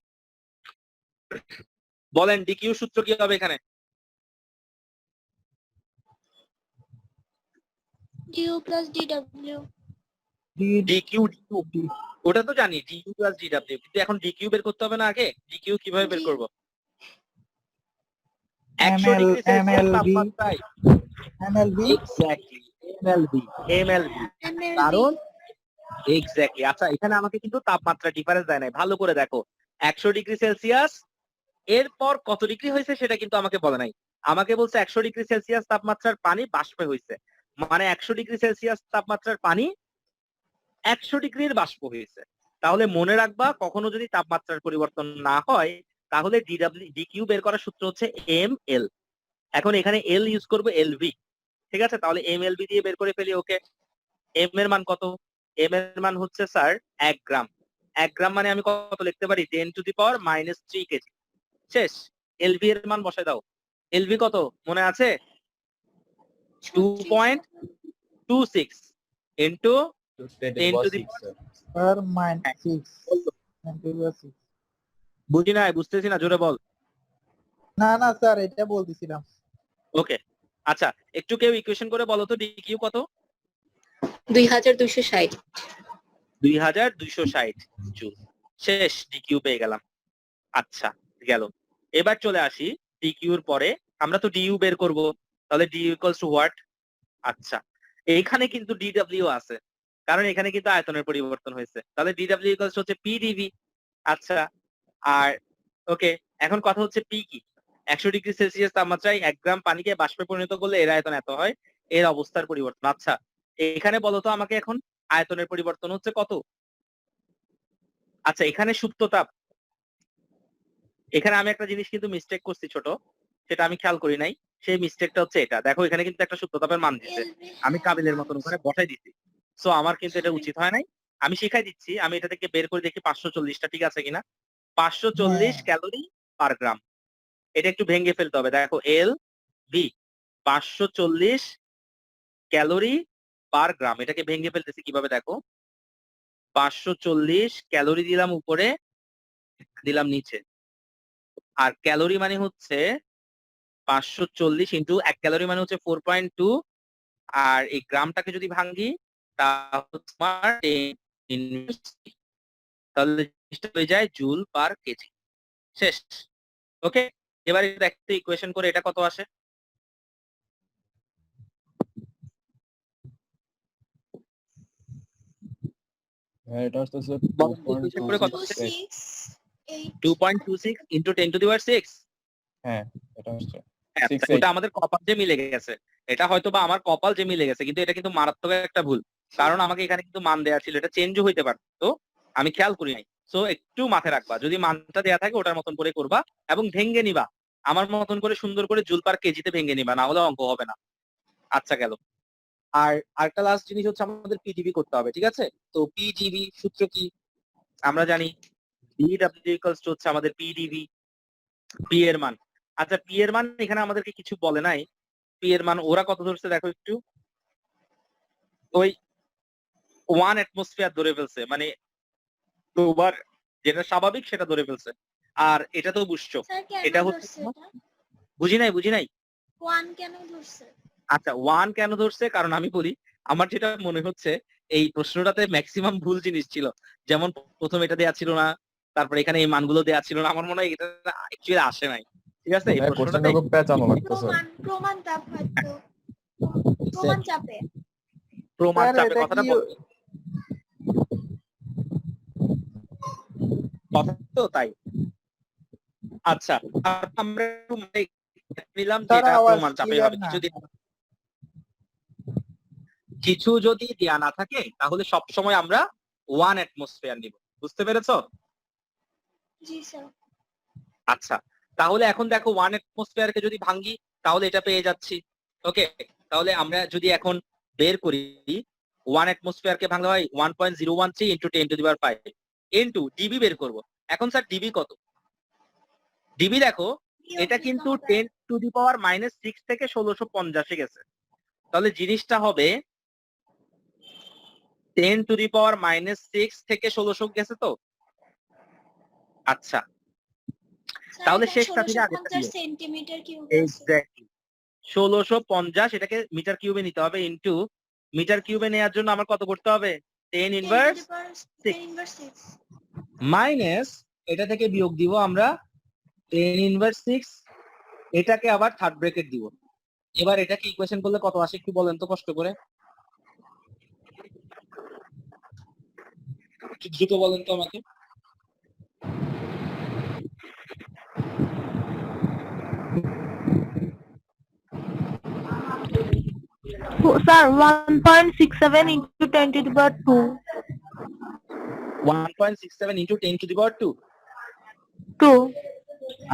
বলেন ডিকিউ সূত্র কি হবে এখানে? DU plus DW. DQ DQ ওটা তো জানি, ডিইউ প্লাস ডিডব্লিউ, কিন্তু এখন ডিকিউ বের করতে হবে না আগে? ডিকিউ কিভাবে বের করব? 100 ডিগ্রি সেলসিয়াস তাপমাত্রায় এমএলবি এক্স্যাক্টলি এমএলবি কারণ এক্স্যাক্টলি। আচ্ছা এখানে আমাকে কিন্তু তাপমাত্রা ডিফারেন্স দেয় নাই, ভালো করে দেখো 100 ডিগ্রি সেলসিয়াস এরপর কত ডিগ্রি হয়েছে সেটা কিন্তু আমাকে বলে নাই। আমাকে বলছে 100 ডিগ্রি সেলসিয়াস তাপমাত্রার পানি বাষ্পে হয়েছে, মানে 100 ডিগ্রি সেলসিয়াস তাপমাত্রার পানি 100 ডিগ্রির বাষ্প হয়েছে। তাহলে মনে রাখবা কখনো যদি তাপমাত্রার পরিবর্তন না হয় তাহলে ডিকিউ বের করার সূত্র হচ্ছে এম এল। এখন এখানে এল ইউজ করবো এলভি, ঠিক আছে? তাহলে এম এলভি দিয়ে বের করে ফেলি। ওকে এম এর মান কত? এম এর মান হচ্ছে স্যার 1 গ্রাম। 1 গ্রাম মানে আমি কত লিখতে পারি? 10⁻³ কেজি। শেষ। এলভি এর মান বসায় দাও। এলভি কত মনে আছে? 2.26 ইন্টু 10⁻6। আর -6 বুঝি নাই, বুঝতেছি না, জোরে বল। না না স্যার এটা বলতেছিলাম। ওকে আচ্ছা একটু কেউ ইকুয়েশন করে বলো তো ডিকিউ কত? 2260। 2260 জুল। শেষ, ডিকিউ পেয়ে গেলাম। আচ্ছা গেল। এবার চলে আসি ডিকিউর পরে আমরা তো ডিইউ বের করব, তাহলে ডিইউ ইকুয়ালস টু হোয়াট? আচ্ছা এইখানে কিন্তু ডিডব্লিউ আছে, কারণ এখানে কিন্তু আয়তনের পরিবর্তন হয়েছে, তাহলে ডিডব্লিউ ইকুয়ালস হচ্ছে পিডিভি। আচ্ছা আর ওকে এখন কথা হচ্ছে পি কি? 100 ডিগ্রি সেলসিয়াস তাপমাত্রায় 1 গ্রাম পানিকে বাষ্পে পরিণত করলে এর আয়তন এত হয়, এর অবস্থার পরিবর্তন। আচ্ছা এখানে বলতো আমাকে এখন আয়তনের পরিবর্তন হচ্ছে কত? আচ্ছা, এখানে সুপ্ত তাপ, এখানে আমি একটা জিনিস কিন্তু মিস্টেক করছি ছোট, সেটা আমি খেয়াল করি নাই। সেই মিস্টেকটা হচ্ছে এটা, দেখো এখানে কিন্তু একটা সুপ্ত তাপের মান দিচ্ছে, আমি কাবিলের মতন ওখানে বসাই দিচ্ছি। সো আমার কিন্তু এটা উচিত হয় নাই। আমি শিখাই দিচ্ছি, আমি এটা থেকে বের করে দেখি 540টা ঠিক আছে কিনা। 540 হ্যাঁ। ক্যালোরি পার গ্রাম, এটা একটু ভেঙে ফেলতে হবে। দেখো এল ভি 540 ক্যালোরি পার গ্রাম, এটাকে ভেঙে ফেলতেছি কিভাবে দেখো। 540 ক্যালোরি দিলাম উপরে, দিলাম নিচে, আর ক্যালোরি মানে হচ্ছে 540 ইন্টু 1 ক্যালোরি মানে হচ্ছে 4.2, আর এই গ্রামটাকে যদি ভাঙি তাহলে তোমার 10 তাহলে জিনিসটা হয়ে যায় জুল পার কেজি। শেষ। ওকে, এবারে দেখতে ইকুয়েশন করে এটা কত আসে। হ্যাঁ এটা আসতেছে বলেন তো equation করে কত আসে? 2.6 2.26 ইন্টু 10 টু দি পাওয়ার 6। হ্যাঁ এটা আসছে আচ্ছা, 6.8 ওটা আমাদের কপাল যে মিলে গেছে, এটা হয়তো বা আমার কপাল যে মিলে গেছে, কিন্তু এটা কিন্তু মারাত্মক একটা ভুল, কারণ আমাকে এখানে কিন্তু মান দেওয়া ছিল, এটা চেঞ্জও হইতে পারতো, আমি খেয়াল করি নাই। সো একটু মাথায় রাখবা, যদি মানটা দেয়া থাকে ওটার মতন করে করবা এবং ভেঙে নিবা, আমার মতন করে সুন্দর করে জুল পার কেজিতে ভেঙে নিবা, না হলে অঙ্ক হবে না। আচ্ছা গেল। আর আরেকটা লাস্ট জিনিস হচ্ছে আমাদের পিডিবি করতে হবে, ঠিক আছে? তো পিডিবি সূত্র কি আমরা জানি, ডিডব্লিউ ইকুয়ালস টু হচ্ছে আমাদের পিডিবি, পি এর মান। আচ্ছা, পি এর মান এখানে আমাদেরকে কিছু বলে নাই, পি এর মান ওরা কত ধরছে দেখো একটু, ওই 1 অ্যাটমসফিয়ার ধরে ফেলছে, মানে তোমার যেটা স্বাভাবিক সেটা ধরে ফেলছে। আর এটা তো বুঝছো, স্যার কেন এটা হচ্ছে ধরছে তোমার- এটা? বুঝি নাই। 1 কেন ধরছে? আচ্ছা, 1 কেন ধরছে, কারণ আমি বলি, আমার যেটা মনে হচ্ছে এই প্রশ্নটাতে ম্যাক্সিমাম ভুল জিনিস ছিল, যেমন প্রথম এটা দেয়া ছিল না, তারপর এখানে এই মানগুলো দেয়া ছিল না, আমার মনে হয় এটা অ্যাকচুয়ালি আসে নাই, ঠিক আছে? এই হ্যাঁ প্রশ্নটাতে কোশ্চেনটা খুব পেঁচানো লাগতেছে প্রমাণ তাপ হয়তো, প্রমাণ চাপে। প্রমাণ স্যার চাপে এটা কথাটা কি বলতে কথা তো তাই। আচ্ছা, আর আমরা একটু মানে নিলাম যে স্যার এটা আওয়াজ প্রমাণ চাপে ক্লিয়ার হবে, না। কিছু যদি দেয়া না থাকে তাহলে সব সময় আমরা 1 অ্যাটমসফিয়ার নিব, বুঝতে পেরেছো? জি স্যার। আচ্ছা, তাহলে এখন দেখো 1 অ্যাটমসফিয়ারকে যদি ভাঙি তাহলে এটা পেয়ে যাচ্ছি। ওকে, তাহলে আমরা যদি এখন বের করি 1 অ্যাটমসফিয়ারকে ভাঙলে হয় 1.013 into 10 to the power 5 into DB বের করব। এখন স্যার ডিবি কত? ডিবি দেখো এটা কিন্তু 10 টু দি পাওয়ার -6 থেকে 1650 গেছে, তাহলে জিনিসটা হবে 10 টু দি পাওয়ার -6 থেকে 1600 গেছে তো। আচ্ছা, তাহলে শেষটা থেকে আগেরটা দিও। Centimetre cube. এক্স্যাক্টলি 1650, এটাকে মিটার কিউবে নিতে হবে, ইনটু মিটার কিউবে নেওয়ার জন্য আমার কত করতে হবে? 10 ইনভার্স 6 মাইনাস এটা থেকে বিয়োগ দিব আমরা 10 ইনভার্স 6, এটাকে আবার থার্ড ব্র্যাকেট দিব। এবার এটাকে ইকুয়েশন করলে কত আসে একটু বলেন তো কষ্ট করে, একটু দ্রুত বলেন তো আমাকে। Sir 1.67 into 10 to the power 2. 1.67 into 10 to the power 2। 2.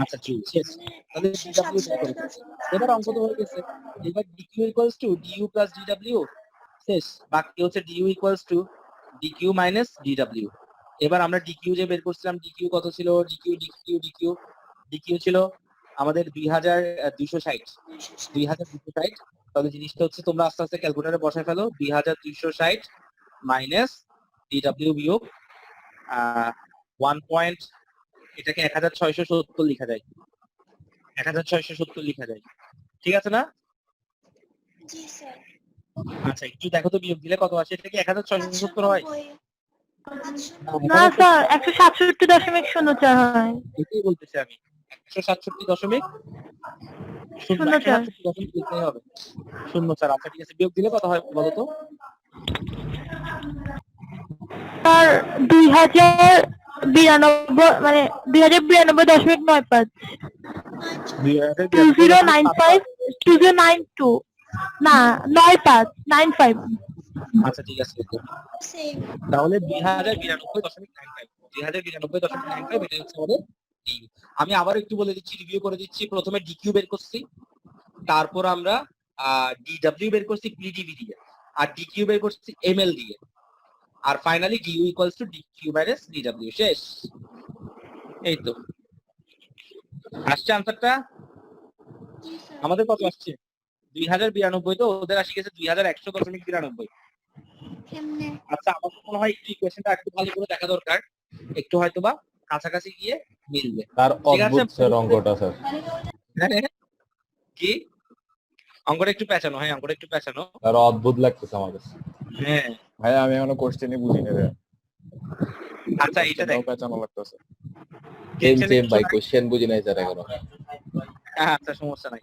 আচ্ছা ঠিক শেষ। তাহলে ডিডব্লিউ বের করে ফেলছি। এবার অঙ্ক তো হয়ে গেছে, এবার DQ equals to dU plus DW, শেষ। বাকি হচ্ছে DU equals to dQ minus DW. এবার আমরা ডিকিউ যে বের করছিলাম, ডিকিউ কত ছিল? ডিকিউ ছিল আমাদের 2260। 2260, তাহলে জিনিসটা হচ্ছে তোমরা আস্তে আস্তে ক্যালকুলেটরে বসায় ফেলো, 2260 মাইনাস ডিডব্লিউ বিয়োগ 1 পয়েন্ট, এটাকে 1670 লেখা যায়, 1670 লেখা যায়, ঠিক আছে না? জি স্যার। আচ্ছা, একটু দেখো তো বিয়োগ দিলে কত আসে, এটা কি 1670 হয়? না স্যার 167.04 হয়। এটাই বলতেছি আমি, 167.04 লিখতেই হবে, 0.4। আচ্ছা ঠিক আছে, বিয়োগ দিলে কত হয় বলো তো? স্যার 2092 মানে 2092.95 2095 2092 না 95 95 আচ্ছা ঠিক আছে, সেম। তাহলে 2092.95, 2092.95 এটা হচ্ছে আমাদের DU। আমি আবার একটু বলে দিচ্ছি, রিভিউ করে দিচ্ছি। প্রথমে ডিকিউ বের করছি, তারপর আমরা ডিডব্লিউ বের করছি পিডিবি দিয়ে, আর ডিকিউ বের করছি এমএল দিয়ে, আর finally dU equals to dQ minus ডিডব্লিউ। শেষ। এই তো আসছে আনসারটা। জি স্যার। আমাদের কত আসছে? 2092, তো ওদের আসে গেছে 2100.92। কেমনে? আচ্ছা, আমার তো মনে হয় একটু ইকুয়েশনটা একটু ভালো করে দেখা দরকার, একটু হয়তোবা কাছাকাছি গিয়ে মিলবে। তার ঠিক আছে, অদ্ভুত স্যার অঙ্কটা স্যার। কি অঙ্কটা একটু পেঁচানো? হ্যাঁ, অঙ্কটা একটু পেঁচানো। তার অদ্ভুত লাগতেছে আমাদের। হ্যাঁ ভাই আমি এখনো কোশ্চেনই বুঝি না রে, আচ্ছা, এটা দেখ, পেঁচানো লাগতেছে। সেম ভাই কোশ্চেন বুঝি নাই স্যার এখনো। আচ্ছা সমস্যা নাই,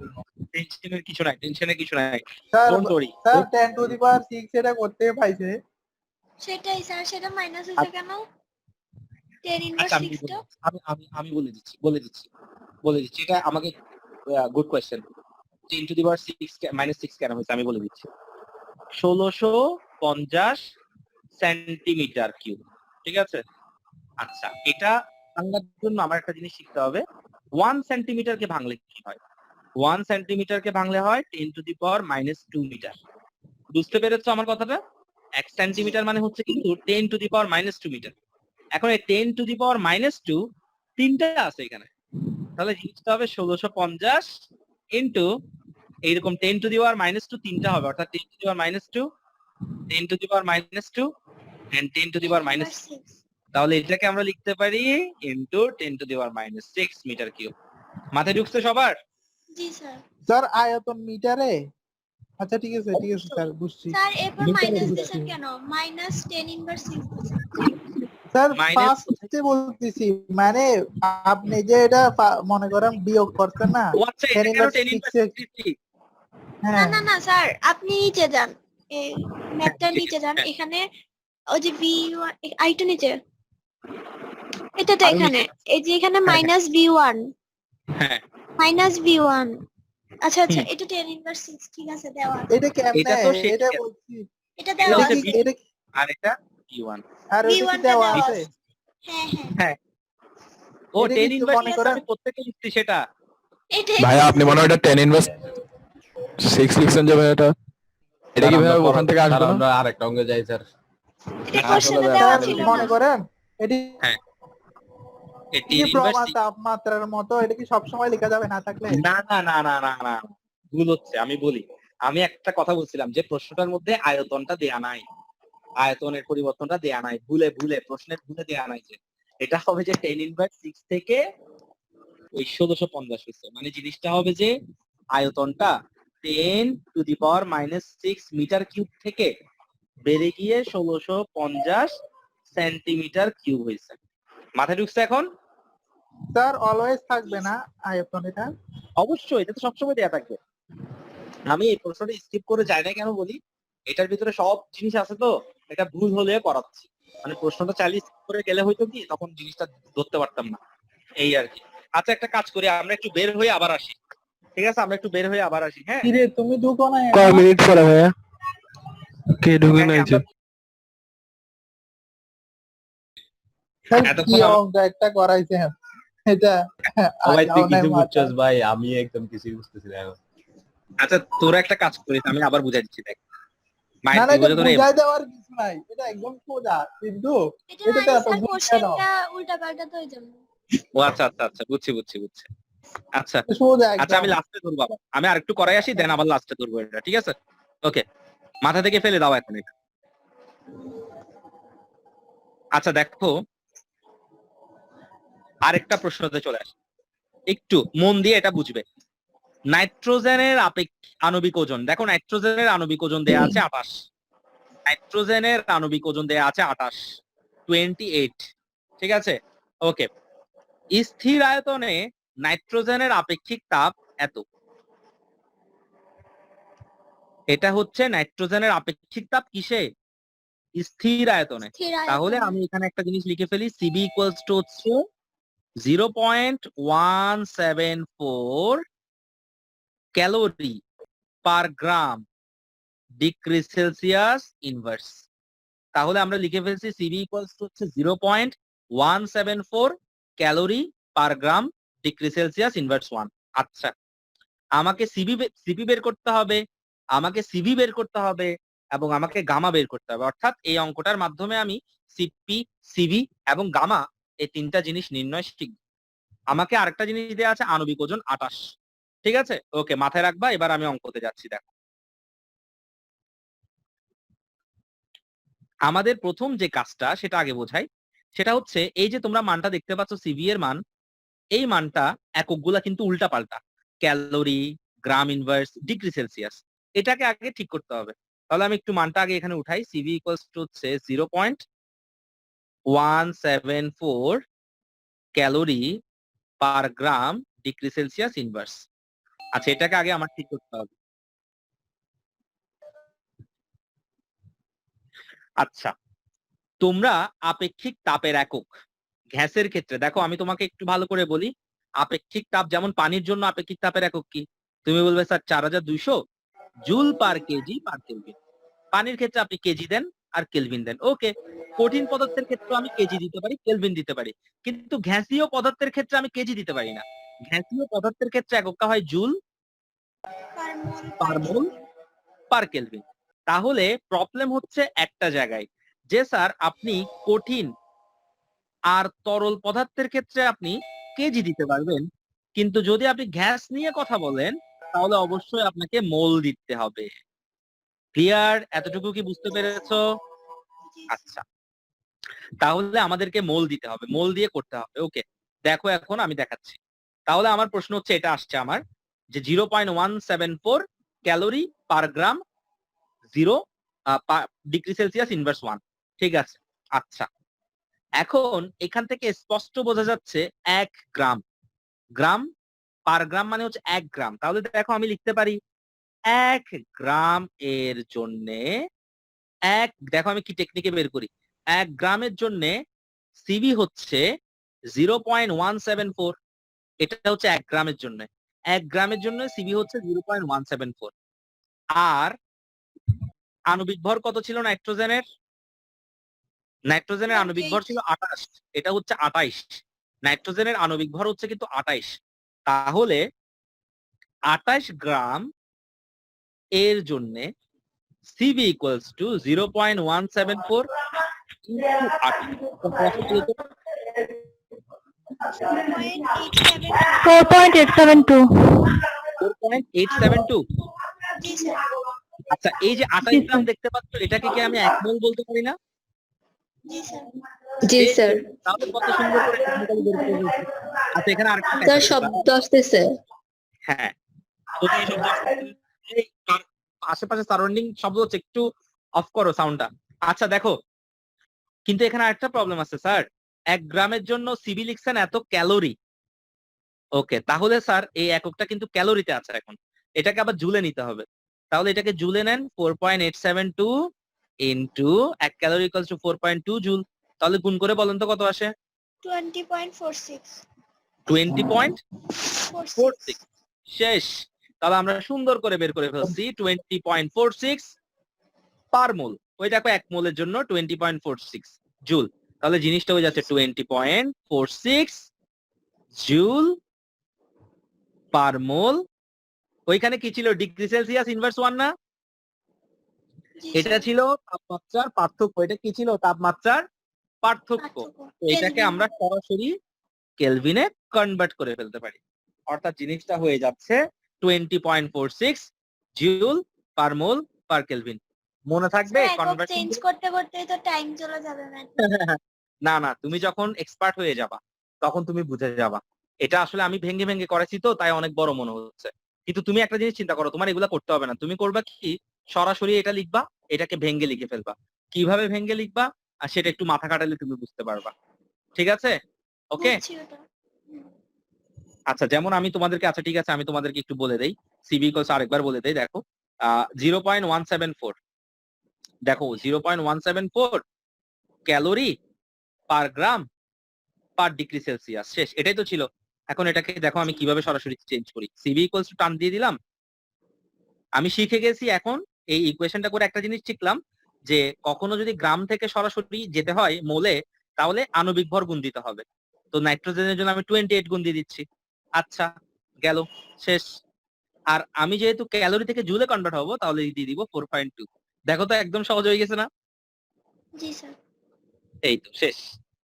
টেনশনের কিছু নাই, টেনশনের কিছু নাই। Sir don't worry. স্যার 10⁶ এটা করতে পাইছে। সেটাই স্যার, সেটা মাইনাস হয়েছে কেন? 10 ইনভার্স আচ্ছা, আমি 6 টা। আমি বলে দিচ্ছি এটা আমাকে গুড কোয়েশ্চেন। 10⁻6 কেন হয়েছে আমি বলে দিচ্ছি। 1650 সেন্টিমিটার কিউব, ঠিক আছে? আচ্ছা, এটা ভাঙার জন্য আমার একটা জিনিস শিখতে হবে। 1 সেন্টিমিটারকে ভাঙলে কি হয়? 1 সেন্টিমিটারকে ভাঙলে হয় 10⁻² মিটার। বুঝতে পেরেছো আমার কথাটা? 1 সেন্টিমিটার মানে হচ্ছে কিন্তু 10⁻² মিটার। এখন এই 10⁻² তিনটা আছে এখানে, তাহলে জিনিসটা হবে 1650 ইন্টু এইরকম 10⁻² তিনটা হবে, অর্থাৎ 10⁻², 10⁻² and 10⁻²। তাহলে এটাকে আমরা লিখতে পারি ইন্টু 10⁻6 মিটার কিউব। মাথায় ঢুকছে সবার? জি স্যার। স্যার আয়তন মিটারে? আচ্ছা ঠিক আছে স্যার, বুঝছি। স্যার এরপর মিটারে মাইনাস বুঝছি। দিয়েছেন কেন? মাইনাস 10 ইনভার্স 6 দিয়েছেন। স্যার Minus ফার্স্টে বলতেছি, মানে আপনি যে এটা মনে করেন বিয়োগ করছেন না, ও আচ্ছা, 10 এটা কেন inverse 10 6 ইনভার্স 6? না হ্যাঁ না না স্যার, আপনি নিচে যান, এই ম্যাথটা ঠিক নিচে যান। আছে, এখানে ওই যে আইটা নিচে, এটা তো আরো এখানে, নিচে। এই যে এখানে হ্যাঁ, মাইনাস V1, হ্যাঁ, -V1। আচ্ছা আচ্ছা, হুম। এটা 10 ইনভার্স 6 ঠিক আছে, দেওয়া আছে। এটা কেমনে? এটা তো সেই এটা বলছি। এটা এটা দেওয়া এটা হচ্ছে আছে। কি এটা কি- আর এটা B1। আর ওইটা কি V1 টা দেওয়া দেওয়া আছে? আছে। হ্যাঁ হ্যাঁ, হ্যাঁ, ও এটা 10 কি ইনভার্স মনে 6 করেন আমি কোত্থেকে লিখছি সেটা? এটাই ভাইয়া আপনি বলছি। মনে হয় এটা 10⁻6 লিখছেন যে ভাই এটা স্যার কি আমরা ভাই ওখান থেকে স্যার আসবে না? আমরা আরেকটা অঙ্কে যাই স্যার। এটা আসলে কোশ্চেনে ভাই, দেওয়া স্যার ছিল মনে না। করেন এটি হ্যাঁ, এই কি 10 ইনভার্স প্রমাণ তাপমাত্রার মতো, এটা কি সবসময় লেখা যাবে না থাকলে? না না না না না না, ভুল হচ্ছে। আমি বলি, আমি একটা কথা বলছিলাম যে প্রশ্নটার মধ্যে আয়তনটা দেয়া নাই, আয়তনের পরিবর্তনটা দেয়া নাই, ভুলে প্রশ্নের ভুলে দেয়া নাই যে এটা হবে যে 10⁻6 থেকে ওই 1650 হয়েছে, মানে জিনিসটা হবে যে আয়তনটা 10⁻6 মিটার কিউব থেকে বেড়ে গিয়ে 1650 সেন্টিমিটার কিউব হয়েছে। মাথায় ঢুকছে এখন? স্যার অলওয়েজ থাকবে না আয়তন এটা? অবশ্যই, এটা তো সবসময় দেয়া থাকবে। আমি এই প্রশ্নটা স্কিপ করে যাই না কেন বলি, এটার ভিতরে সব জিনিস আছে, তো এটা ভুল হলে করাচ্ছি। মানে প্রশ্নটা চালিয়ে স্কিপ করে গেলে হয়তো কি তখন জিনিসটা ধরতে পারতাম না, এই আর কি। আচ্ছা, একটা কাজ করি, আমরা একটু বের হয়ে আবার আসি, ঠিক আছে? আমরা একটু বের হয়ে আবার আসি। হ্যাঁ, কিরে তুমি ঢুকো না কয় এখনো? মিনিট পরে ভাইয়া? কে ঢুকে হ্যাঁ, নাই যে? স্যার কি এতক্ষণ আমার- অঙ্ক একটা করাইছেন এটা? সবাই তুই আগাও নাই কিছু মাথা। বুঝছস ভাই, আমি একদম কিছুই বুঝতেছি না এখন। আচ্ছা, তোরা একটা কাজ করিস, আমি আবার বুঝাই দিচ্ছি, দেখ না মায়ের না, তুই এটা বুঝে তোরে। বুঝাই দেওয়ার কিছু নাই, এটা একদম সোজা, কিন্তু এটা এটা তো মানে এত স্যার ভুল কেন? কোশ্চেনটা উল্টা পাল্টা তো, এই জন্য। ও আচ্ছা আচ্ছা আচ্ছা, বুঝছি। আচ্ছা সোজা আচ্ছা, একদম। আমি লাস্টে ধরবো আবার, আমি আরেকটু করাই আসি, দেন আবার লাস্টে ধরবো এটা, ঠিক আছে? ওকে, মাথা থেকে ফেলে দাও এখন এটা। আচ্ছা দেখো, আরেকটা প্রশ্নতে চলে আসে, একটু মন দিয়ে এটা বুঝবে। নাইট্রোজেনের আণবিক ওজন, দেখো নাইট্রোজেনের আণবিক ওজন দেয়া আছে 28, নাইট্রোজেনের আণবিক ওজন দেয়া আছে 28, ঠিক আছে? ওকে, স্থির আয়তনে নাইট্রোজেনের আপেক্ষিক তাপ এত। এটা হচ্ছে নাইট্রোজেনের আপেক্ষিক তাপ কিসে? স্থির আয়তনে। স্থির তাহলে আয়তনে। আমি এখানে একটা জিনিস লিখে ফেলি, সিবি ইকুয়ালস টু হচ্ছে 0.174 ক্যালোরি পার গ্রাম ডিগ্রি সেলসিয়াস ইনভার্স। তাহলে আমরা লিখে ফেলছি সিবি ইকুয়ালস টু হচ্ছে 0.174 ক্যালোরি পার গ্রাম ডিগ্রি সেলসিয়াস ইনভার্স 1। আচ্ছা, আমাকে সিবি বের করতে হবে, আমাকে সিভি বের করতে হবে এবং আমাকে গামা বের করতে হবে। অর্থাৎ এই অঙ্কটার মাধ্যমে আমি সিপি, সিভি এবং গামা এই তিনটা জিনিস নির্ণয় শিখব। আমাকে আরেকটা জিনিস দেওয়া আছে, আণবিক ওজন 28। ঠিক আছে, ওকে, মাথায় রাখবা। এবার আমি অঙ্কতে যাচ্ছি। দেখো, আমাদের প্রথম যে কাজটা সেটা আগে বোঝাই। সেটা হচ্ছে এই যে তোমরা মানটা দেখতে পাচ্ছ সিভি এর মান, এই মানটা এককগুলা কিন্তু উল্টা পাল্টা, ক্যালোরি, গ্রাম ইনভার্স, ডিগ্রি সেলসিয়াস। এটাকে আগে ঠিক করতে হবে। তাহলে আমি একটু মানটা আগে এখানে উঠাই। সিভি ইকুয়ালস টু হচ্ছে 0.174 ক্যালোরি পার গ্রাম ডিগ্রি সেলসিয়াস ইনভার্স। আচ্ছা, এটাকে আগে আমার ঠিক করতে হবে। আচ্ছা, তোমরা আপেক্ষিক তাপের একক গ্যাসের ক্ষেত্রে দেখো, আমি তোমাকে একটু ভালো করে বলি। আপেক্ষিক তাপ যেমন পানির জন্য আপেক্ষিক তাপের একক কি? তুমি বলবে sir 4200 joule per KG per kelvin. পানির ক্ষেত্রে আপনি কেজি দেন আর কেলভিন দেন। ওকে, কঠিন পদার্থের ক্ষেত্রে আমি কেজি দিতে পারি, কেলভিন দিতে পারি, কিন্তু গ্যাসীয় পদার্থের ক্ষেত্রে আমি কেজি দিতে পারি না। গ্যাসীয় পদার্থের ক্ষেত্রে এককটা হয় জুল পার মোল পার কেলভিন। তাহলে প্রবলেম হচ্ছে একটা জায়গায়, যে স্যার আপনি কঠিন আর তরল পদার্থের ক্ষেত্রে আপনি কেজি দিতে পারবেন, কিন্তু যদি আপনি গ্যাস নিয়ে কথা বলেন তাহলে অবশ্যই আপনাকে মোল দিতে হবে। ক্লিয়ার? এতটুকু কি বুঝতে পেরেছো? আচ্ছা, তাহলে আমাদেরকে মোল দিতে হবে, মোল দিয়ে করতে হবে। ওকে, দেখো এখন আমি দেখাচ্ছি। তাহলে আমার প্রশ্ন হচ্ছে, এটা আসছে আমার যে 0.174 ক্যালোরি পার গ্রাম 0 ডিগ্রি সেলসিয়াস ইনভার্স 1। ঠিক আছে, আচ্ছা, এখন এখান থেকে স্পষ্ট বোঝা যাচ্ছে 1 গ্রাম, গ্রাম পার গ্রাম মানে হচ্ছে 1 গ্রাম। তাহলে দেখো আমি লিখতে পারি 1 গ্রাম এর জন্যে দেখো আমি কি টেকনিকে বের করি। 1 গ্রামের জন্যে সিবি হচ্ছে 0.174। এটা হচ্ছে 1 গ্রামের জন্য। 1 গ্রামের জন্য সিবি হচ্ছে 0.174। আর আণবিক ভর কত ছিল নাইট্রোজেনের? নাইট্রোজেনের আণবিক ভর ছিল 28, এটা হচ্ছে 28। নাইট্রোজেনের আণবিক ভর হচ্ছে কিন্তু 28। তাহলে 28 গ্রাম এর জন্য সিবি ইকুয়ালস টু 0.174 4.872. 4.872। জি স্যার। আচ্ছা, এই যে 28 গ্রাম দেখতে পাচ্ছ, এটাকে কি আমি 1 মোল বলতে পারি না? জি স্যার। জি স্যার। তাহলে কত সুন্দর করে টেকনিক্যালি বের করে ফেলছি। আচ্ছা, এখানে আরেকটা স্যার শব্দ আসতেছে। হ্যাঁ, যদি এই শব্দ এই আশেপাশে সারাউন্ডিং শব্দ হচ্ছে, একটু অফ করো সাউন্ডটা। আচ্ছা দেখো, কিন্তু এখানে আরেকটা প্রবলেম আছে স্যার। 1 গ্রামের জন্য সিবি লিখছেন এত ক্যালোরি। ওকে, তাহলে স্যার এই এককটা কিন্তু ক্যালোরিতে আছে। এখন এটাকে আবার জুলে নিতে হবে। তাহলে এটাকে জুলে নেন, 4.872 into 1 calorie equals to 4.2 joule. তাহলে গুণ করে বলেন তো কত আসে? 20.46 20.46। শেষ। তাহলে আমরা সুন্দর করে বের করে ফেলছি 20.46 পার মোল। ওই দেখো 1 মোলের জন্য 20.46 জুল। তাহলে জিনিসটা হয়ে যাচ্ছে 20.46 জুল পার মোল। ওইখানে কি ছিল? ডিগ্রি সেলসিয়াস ইনভার্স 1 না? এটা ছিল তাপমাত্রার পার্থক্য। এটা কি ছিল? তাপমাত্রার পার্থক্য। তো এটাকে আমরা সরাসরি কেলভিনে কনভার্ট করে ফেলতে পারি। অর্থাৎ জিনিসটা হয়ে যাচ্ছে 20.46 জুল পার মোল পার কেলভিন। মনে থাকবে? কনভার্ট চেঞ্জ করতে করতে তো টাইম চলে যাবে ম্যাম। না না, তুমি যখন এক্সপার্ট হয়ে যাবা তখন তুমি বুঝে যাবা। এটা আসলে আমি ভেঙে ভেঙে করেছি তো, তাই অনেক বড় মনে হচ্ছে। কিন্তু তুমি একটা জিনিস চিন্তা করো, তোমার এগুলা করতে হবে না। তুমি করবা কি, সরাসরি এটা লিখবা, এটাকে ভেঙে লিখে ফেলবা। কিভাবে ভেঙে লিখবা আর সেটা একটু মাথা খাটালে তুমি বুঝতে পারবা। ঠিক আছে? ওকে, আচ্ছা, যেমন আমি তোমাদেরকে, আচ্ছা ঠিক আছে, আমি তোমাদেরকে একটু বলে দেই। সিবি ইকুয়ালস আরেকবার বলে দেই। দেখো 0.174, দেখো 0.174 ক্যালোরি পার গ্রাম পার ডিগ্রি সেলসিয়াস। শেষ, এটাই তো ছিল। এখন এটাকে দেখো আমি কিভাবে সরাসরি চেঞ্জ করি। সিবি ইকুয়ালস টু টান দিয়ে দিলাম। আমি শিখে গেছি এখন এই ইকুয়েশনটা করে একটা জিনিস শিখলাম যে কখনো যদি গ্রাম থেকে সরাসরি যেতে হয় মোলে, তাহলে আণবিক ভর গুণ দিতে হবে। তো নাইট্রোজেনের জন্য আমি 28 গুণ দিয়ে দিচ্ছি। আচ্ছা, গেল, শেষ। আর আমি যেহেতু ক্যালোরি থেকে জুলে কনভার্ট হবো, তাহলে দিয়ে দিব 4.2। দেখো তো একদম সহজ হয়ে গেছে না? জি স্যার। এই তো শেষ।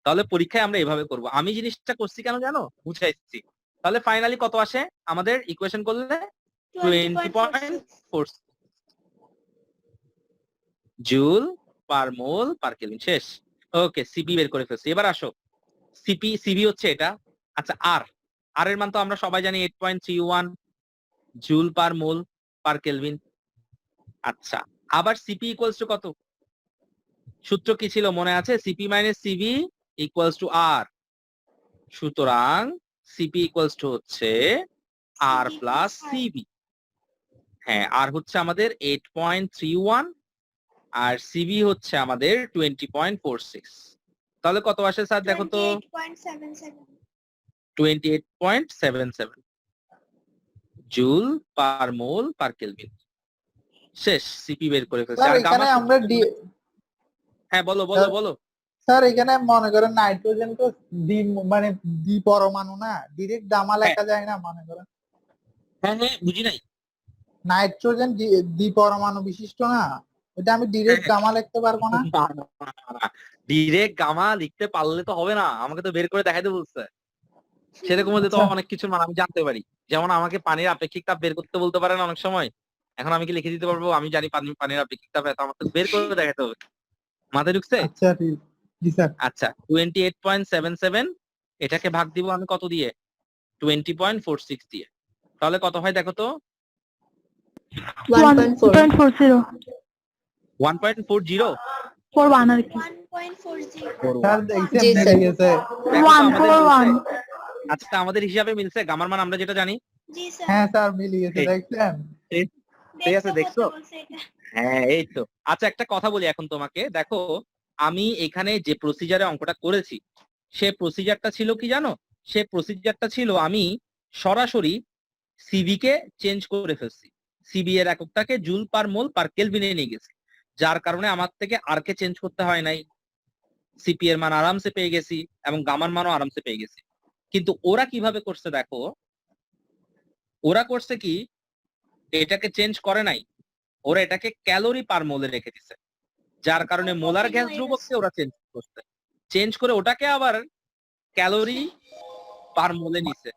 তাহলে পরীক্ষায় আমরা এভাবে করব। আমি জিনিসটা করছি কেন জানো, বুঝাইছি। তাহলে ফাইনালি কত আসে আমাদের ইকুয়েশন করলে? 20.4 জুল পার মোল পার কেলভিন। শেষ। ওকে, সিপি বের করে ফেলছি। এবার আসো, সিবি হচ্ছে এটা। আচ্ছা, আর এর মান তো আমরা সবাই জানি 8.31 জুল পার মোল পার কেলভিন। আচ্ছা, আবার সিপি ইকুয়ালস টু কত? সূত্র কি ছিল মনে আছে? CP minus CV equals to R. সুতরাং সিপি ইকুয়ালস টু হচ্ছে আর প্লাস সিবি। হ্যাঁ, আর হচ্ছে আমাদের 8.31 আর সিবি হচ্ছে আমাদের 20.46। তাহলে কত আসে স্যার দেখো তো? 28.77 জুল পার মোল পার কেলভিন। শেষ, সিপি বের করে ফেলছি। স্যার আর এখানে গামা আমরা হ্যাঁ, বলো বলো বলো। স্যার এখানে মনে করেন নাইট্রোজেন তো মানে দ্বি পরমাণু না, ডিরেক্ট গামা লেখা যায় না মনে করেন? হ্যাঁ হ্যাঁ, বুঝি নাই। নাইট্রোজেন দ্বি পরমাণু বিশিষ্ট না, এটা আমি ডিরেক্ট গামা লিখতে পারবো না? ডিরেক্ট গামা লিখতে পারলে তো হবে না, আমাকে তো বের করে দেখাইতে বলছে। সেরকম হলে তো আচ্ছা। অনেক কিছু মান আমি জানতে পারি। যেমন আমাকে পানির আপেক্ষিক তাপ বের করতে বলতে পারে না অনেক সময়। এখন আমি কি লিখে দিতে পারবো আমি জানি পানির আপেক্ষিক তাপ এত, আমাকে বের করে দেখাতে হবে। মাথায় ঢুকছে? আচ্ছা ঠিক, জি স্যার। আচ্ছা, 28.77 এটাকে ভাগ দিব আমি কত দিয়ে? 20.46 দিয়ে। তাহলে কত হয় দেখো তো? 1.4 1.40 1.40। 41 আর কি। 1.40 স্যার দেখছেন জি, মিলে স্যার। গেছে। দেখো তো আমাদের 141 মিলছে। আচ্ছা, আমাদের হিসাবে মিলছে, গামার মান আমরা যেটা জানি। জি স্যার। হ্যাঁ স্যার মিলে গেছে, এই, দেখছেন? ঠিক আছে, দেখছো? করতে বলছে এটা। হ্যাঁ, এই তো। আচ্ছা, একটা কথা বলি এখন তোমাকে, দেখো আমি এখানে যে প্রসিজারে অঙ্কটা করেছি, সে প্রসিজারটা ছিল কি জানো? সে প্রসিজারটা ছিল আমি সরাসরি সিবি কে চেঞ্জ করে ফেলছি। সিবি এর এককটাকে জুল পার মোল পার কেলভিনে নিয়ে গেছি, যার কারণে আমার থেকে আর কে চেঞ্জ করতে হয় নাই। সিপি এর মান আরামসে পেয়ে গেছি এবং গামার মানও আরামসে পেয়ে গেছি। কিন্তু ওরা কিভাবে করছে দেখো, ওরা করছে কি, এটাকে চেঞ্জ করে নাই, ওরা এটাকে ক্যালোরি পার মোলে রেখে দিছে, যার কারণে মোলার Copying গ্যাস হয়ে ধ্রুবককে গেছে। ওরা চেঞ্জ করছে, চেঞ্জ করে ওটাকে আবার ক্যালোরি পার মোলে নিছে।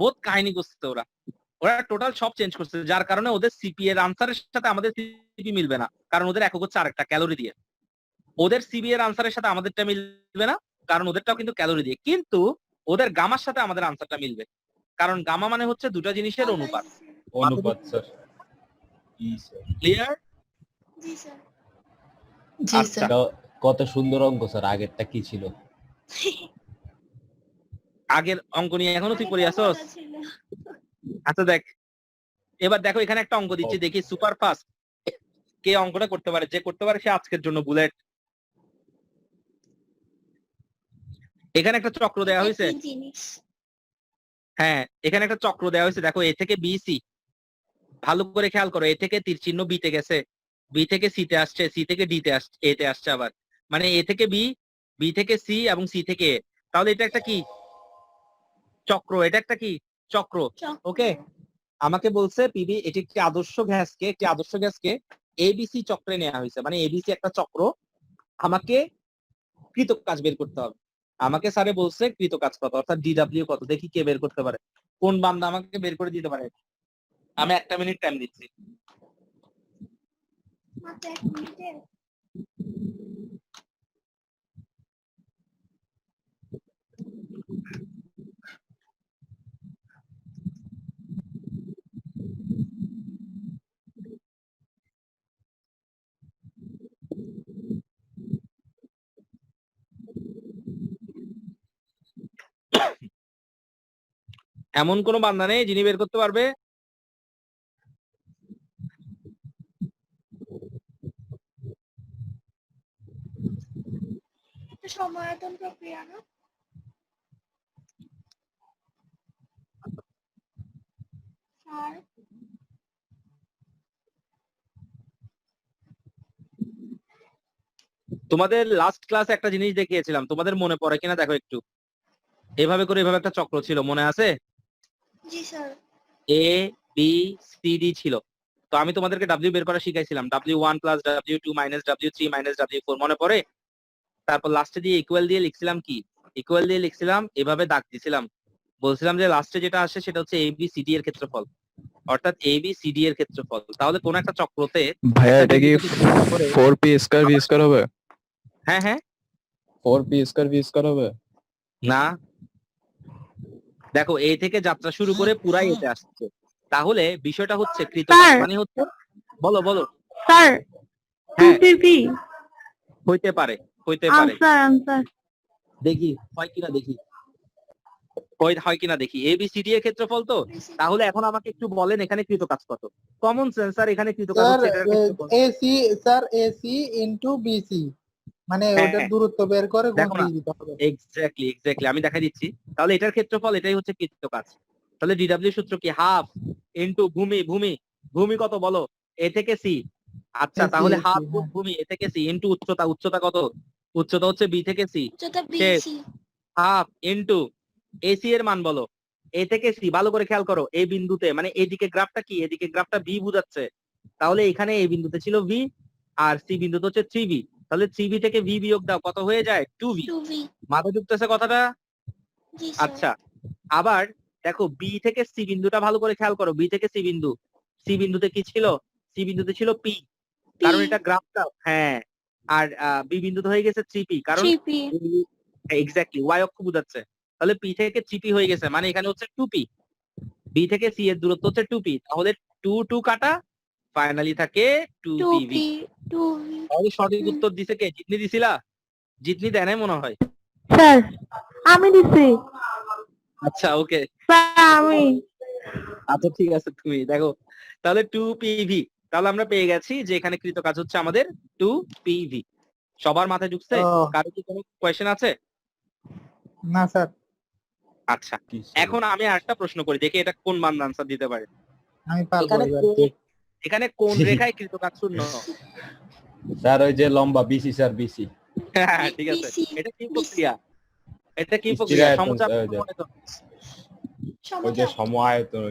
বহুত কাহিনী করছে ওরা, ওরা টোটাল সব চেঞ্জ করছে, যার কারণে ওদের সিপি এর আনসারের সাথে আমাদের সিপি মিলবে না, কারণ ওদের একক হচ্ছে আরেকটা ক্যালোরি দিয়ে। ওদের সিবি এর আনসারের সাথে আমাদেরটা মিলবে না, কারণ ওদেরটাও কিন্তু ক্যালোরি দিয়ে। কিন্তু ওদের গামার সাথে আমাদের আনসারটা মিলবে, কারণ গামা মানে হচ্ছে দুটো জিনিসের অনুপাত। অনুপাত স্যার। জি স্যার। ক্লিয়ার? জি স্যার। জি আচ্ছা, স্যার। কত সুন্দর অঙ্ক স্যার, আগেরটা কি ছিল? আগের অঙ্ক নিয়ে এখনো তুই পড়ে আগেরটা আসোস? মজা ছিল। আচ্ছা দেখ, এবার দেখো এখানে একটা অঙ্ক দিচ্ছি, দেখি সুপার ফাস্ট কে অঙ্কটা করতে পারে। যে করতে পারে সে আজকের জন্য বুলেট। এখানে একটা চক্র দেওয়া এটা হয়েছে। কি জিনিস? হ্যাঁ, এখানে একটা চক্র দেওয়া হয়েছে, দেখো এ থেকে বি সি। ভালো করে খেয়াল করো, এ থেকে তীর চিহ্ন বি তে গেছে, বি থেকে সি তে আসছে, সি থেকে ডি তে আসছে, এ তে আসছে আবার, মানে এ থেকে বি, বি থেকে সি এবং সি থেকে এ। তাহলে এটা একটা কি চক্র, এটা একটা কি চক্র। চক্র। ওকে, আমাকে বলছে পিবি এটি একটি আদর্শ গ্যাসকে এবিসি চক্রে নেওয়া হয়েছে, মানে এবিসি একটা চক্র, আমাকে কৃত কাজ বের করতে হবে। আমাকে স্যারে বলছে কৃত কাজ কত, অর্থাৎ ডিডব্লিউ কত। দেখি কে বের করতে পারে, কোন বান্দা আমাকে বের করে দিতে পারে। আমি 1 মিনিট টাইম দিচ্ছি। মাত্র 1 মিনিটে। এমন কোন বান্দা নেই যিনি বের করতে পারবে? এটা সমায়তন প্রক্রিয়া না? স্যার তোমাদের লাস্ট ক্লাসে একটা জিনিস দেখিয়েছিলাম, তোমাদের মনে পড়ে কিনা দেখো একটু। এভাবে করে এভাবে একটা চক্র ছিল, মনে আছে? জি sir. A B C D ছিল। তো আমি তোমাদেরকে ডাব্লিউ বের করা শিখাইছিলাম, W1 plus W2 minus W3 minus W4, মনে পড়ে? তারপর লাস্টে দিয়ে ইকুয়াল দিয়ে লিখছিলাম কি? ইকুয়াল দিয়ে লিখছিলাম, এভাবে দাগ দিছিলাম, বলছিলাম যে লাস্টে যেটা আসে সেটা হচ্ছে এ বি সি ডি এর ক্ষেত্রফল, অর্থাৎ এ বি সি ডি এর ক্ষেত্রফল। তাহলে কোন একটা চক্রতে ভাইয়া একটা এটা কি বিন্দু থেকে শুরু করে- 4p স্কয়ার v স্কয়ার হবে? হ্যাঁ হ্যাঁ, 4p স্কয়ার v স্কয়ার হবে? না দেখো এ থেকে যাত্রা শুরু করে পুরাই এতে আসছে। তাহলে বিষয়টা হচ্ছে কৃতকাজ স্যার। মানে হচ্ছে, বলো বলো। স্যার হ্যাঁ 2PP হইতে পারে, হইতে পারে, আনসার দেখি হয় কিনা দেখি, হয় কিনা দেখি। এ বি সি ডি এর ক্ষেত্রফল তো। তাহলে এখন আমাকে একটু বলেন এখানে কৃতকাজ কত? কমন সেন্স স্যার, এখানে কৃতকাজ স্যার হচ্ছে এটার ক্ষেত্রফল। AC sir AC into BC, মানে হ্যাঁ, ওটার হ্যাঁ। দূরত্ব বের করে গুণ দেখো না। দিয়ে দিতে হবে। এক্স্যাক্টলি আমি দেখা দিচ্ছি। তাহলে এটার ক্ষেত্রফল, এটাই হচ্ছে কৃতকাজ। তাহলে ডিডব্লিউ সূত্র কি? হাফ ইনটু ভূমি কত বলো? এ থেকে সি। আচ্ছা AC, তাহলে হাফ হ্যাঁ। ভূমি এ থেকে সি ইনটু উচ্চতা কত? উচ্চতা হচ্ছে বি থেকে সি, উচ্চতা শেষ। BC। হাফ ইনটু এসি এর মান বলো, এ থেকে সি। ভালো করে খেয়াল করো, এই বিন্দুতে মানে এদিকে গ্রাফটা কি? এদিকে গ্রাফটা বি বুঝাচ্ছে। তাহলে এখানে এই বিন্দুতে ছিল ভি, আর সি বিন্দুতে হচ্ছে 3v। তাহলে 3v থেকে ভি বিয়োগ দাও, কত হয়ে যায়? 2v। 2V। মাথা ঢুকতেছে কথাটা? জি স্যার। আচ্ছা, আবার দেখো বি থেকে সি বিন্দুটা ভালো করে খেয়াল করো। বি থেকে সি বিন্দু, সি বিন্দুতে কি ছিল? সি বিন্দুতে ছিল পি, কারণ এটা গ্রাফটা। হ্যাঁ, আর বি বিন্দুতে হয়ে গেছে 3p, কারণ 3P। এক্স্যাক্টলি ওয়াই অক্ষ বুঝাচ্ছে। তাহলে পি থেকে 3p হয়ে গেছে, মানে এখানে হচ্ছে 2p। বি থেকে সি এর দূরত্ব হচ্ছে 2p, তাহলে 2 কাটা, ফাইনালি থাকে 2pv। 2V। তাহলে সঠিক উত্তর দিছে কে? জিতনি দিছিলা? জিতনি দেয় নাই মনে হয়। স্যার আমি দিছি আচ্ছা ওকে, স্যার আমি আচ্ছা ঠিক আছে, তুমি দেখো। তাহলে 2pv, তাহলে আমরা পেয়ে গেছি যে এখানে কৃতকাজ হচ্ছে আমাদের 2pv। সবার মাথায় ঢুকছে? ও, কারো কি কোনো কোয়েশ্চেন আছে? না স্যার আচ্ছা, এখন আমি আরেকটা প্রশ্ন করি, দেখি এটা কোন মান আনসার দিতে পারে। আমি পারবো এখানে এবার। এখানে কোন রেখায় কৃতকাজ শূন্য? স্যার ওই যে লম্বা বিসি স্যার বিসি। হ্যাঁ ঠিক আছে, BC এটা কি প্রক্রিয়া? এটা কি প্রক্রিয়া? স্থিরায়তন, সমচাপ ওই যে। মনে তো? ওই যে সম আয়তন,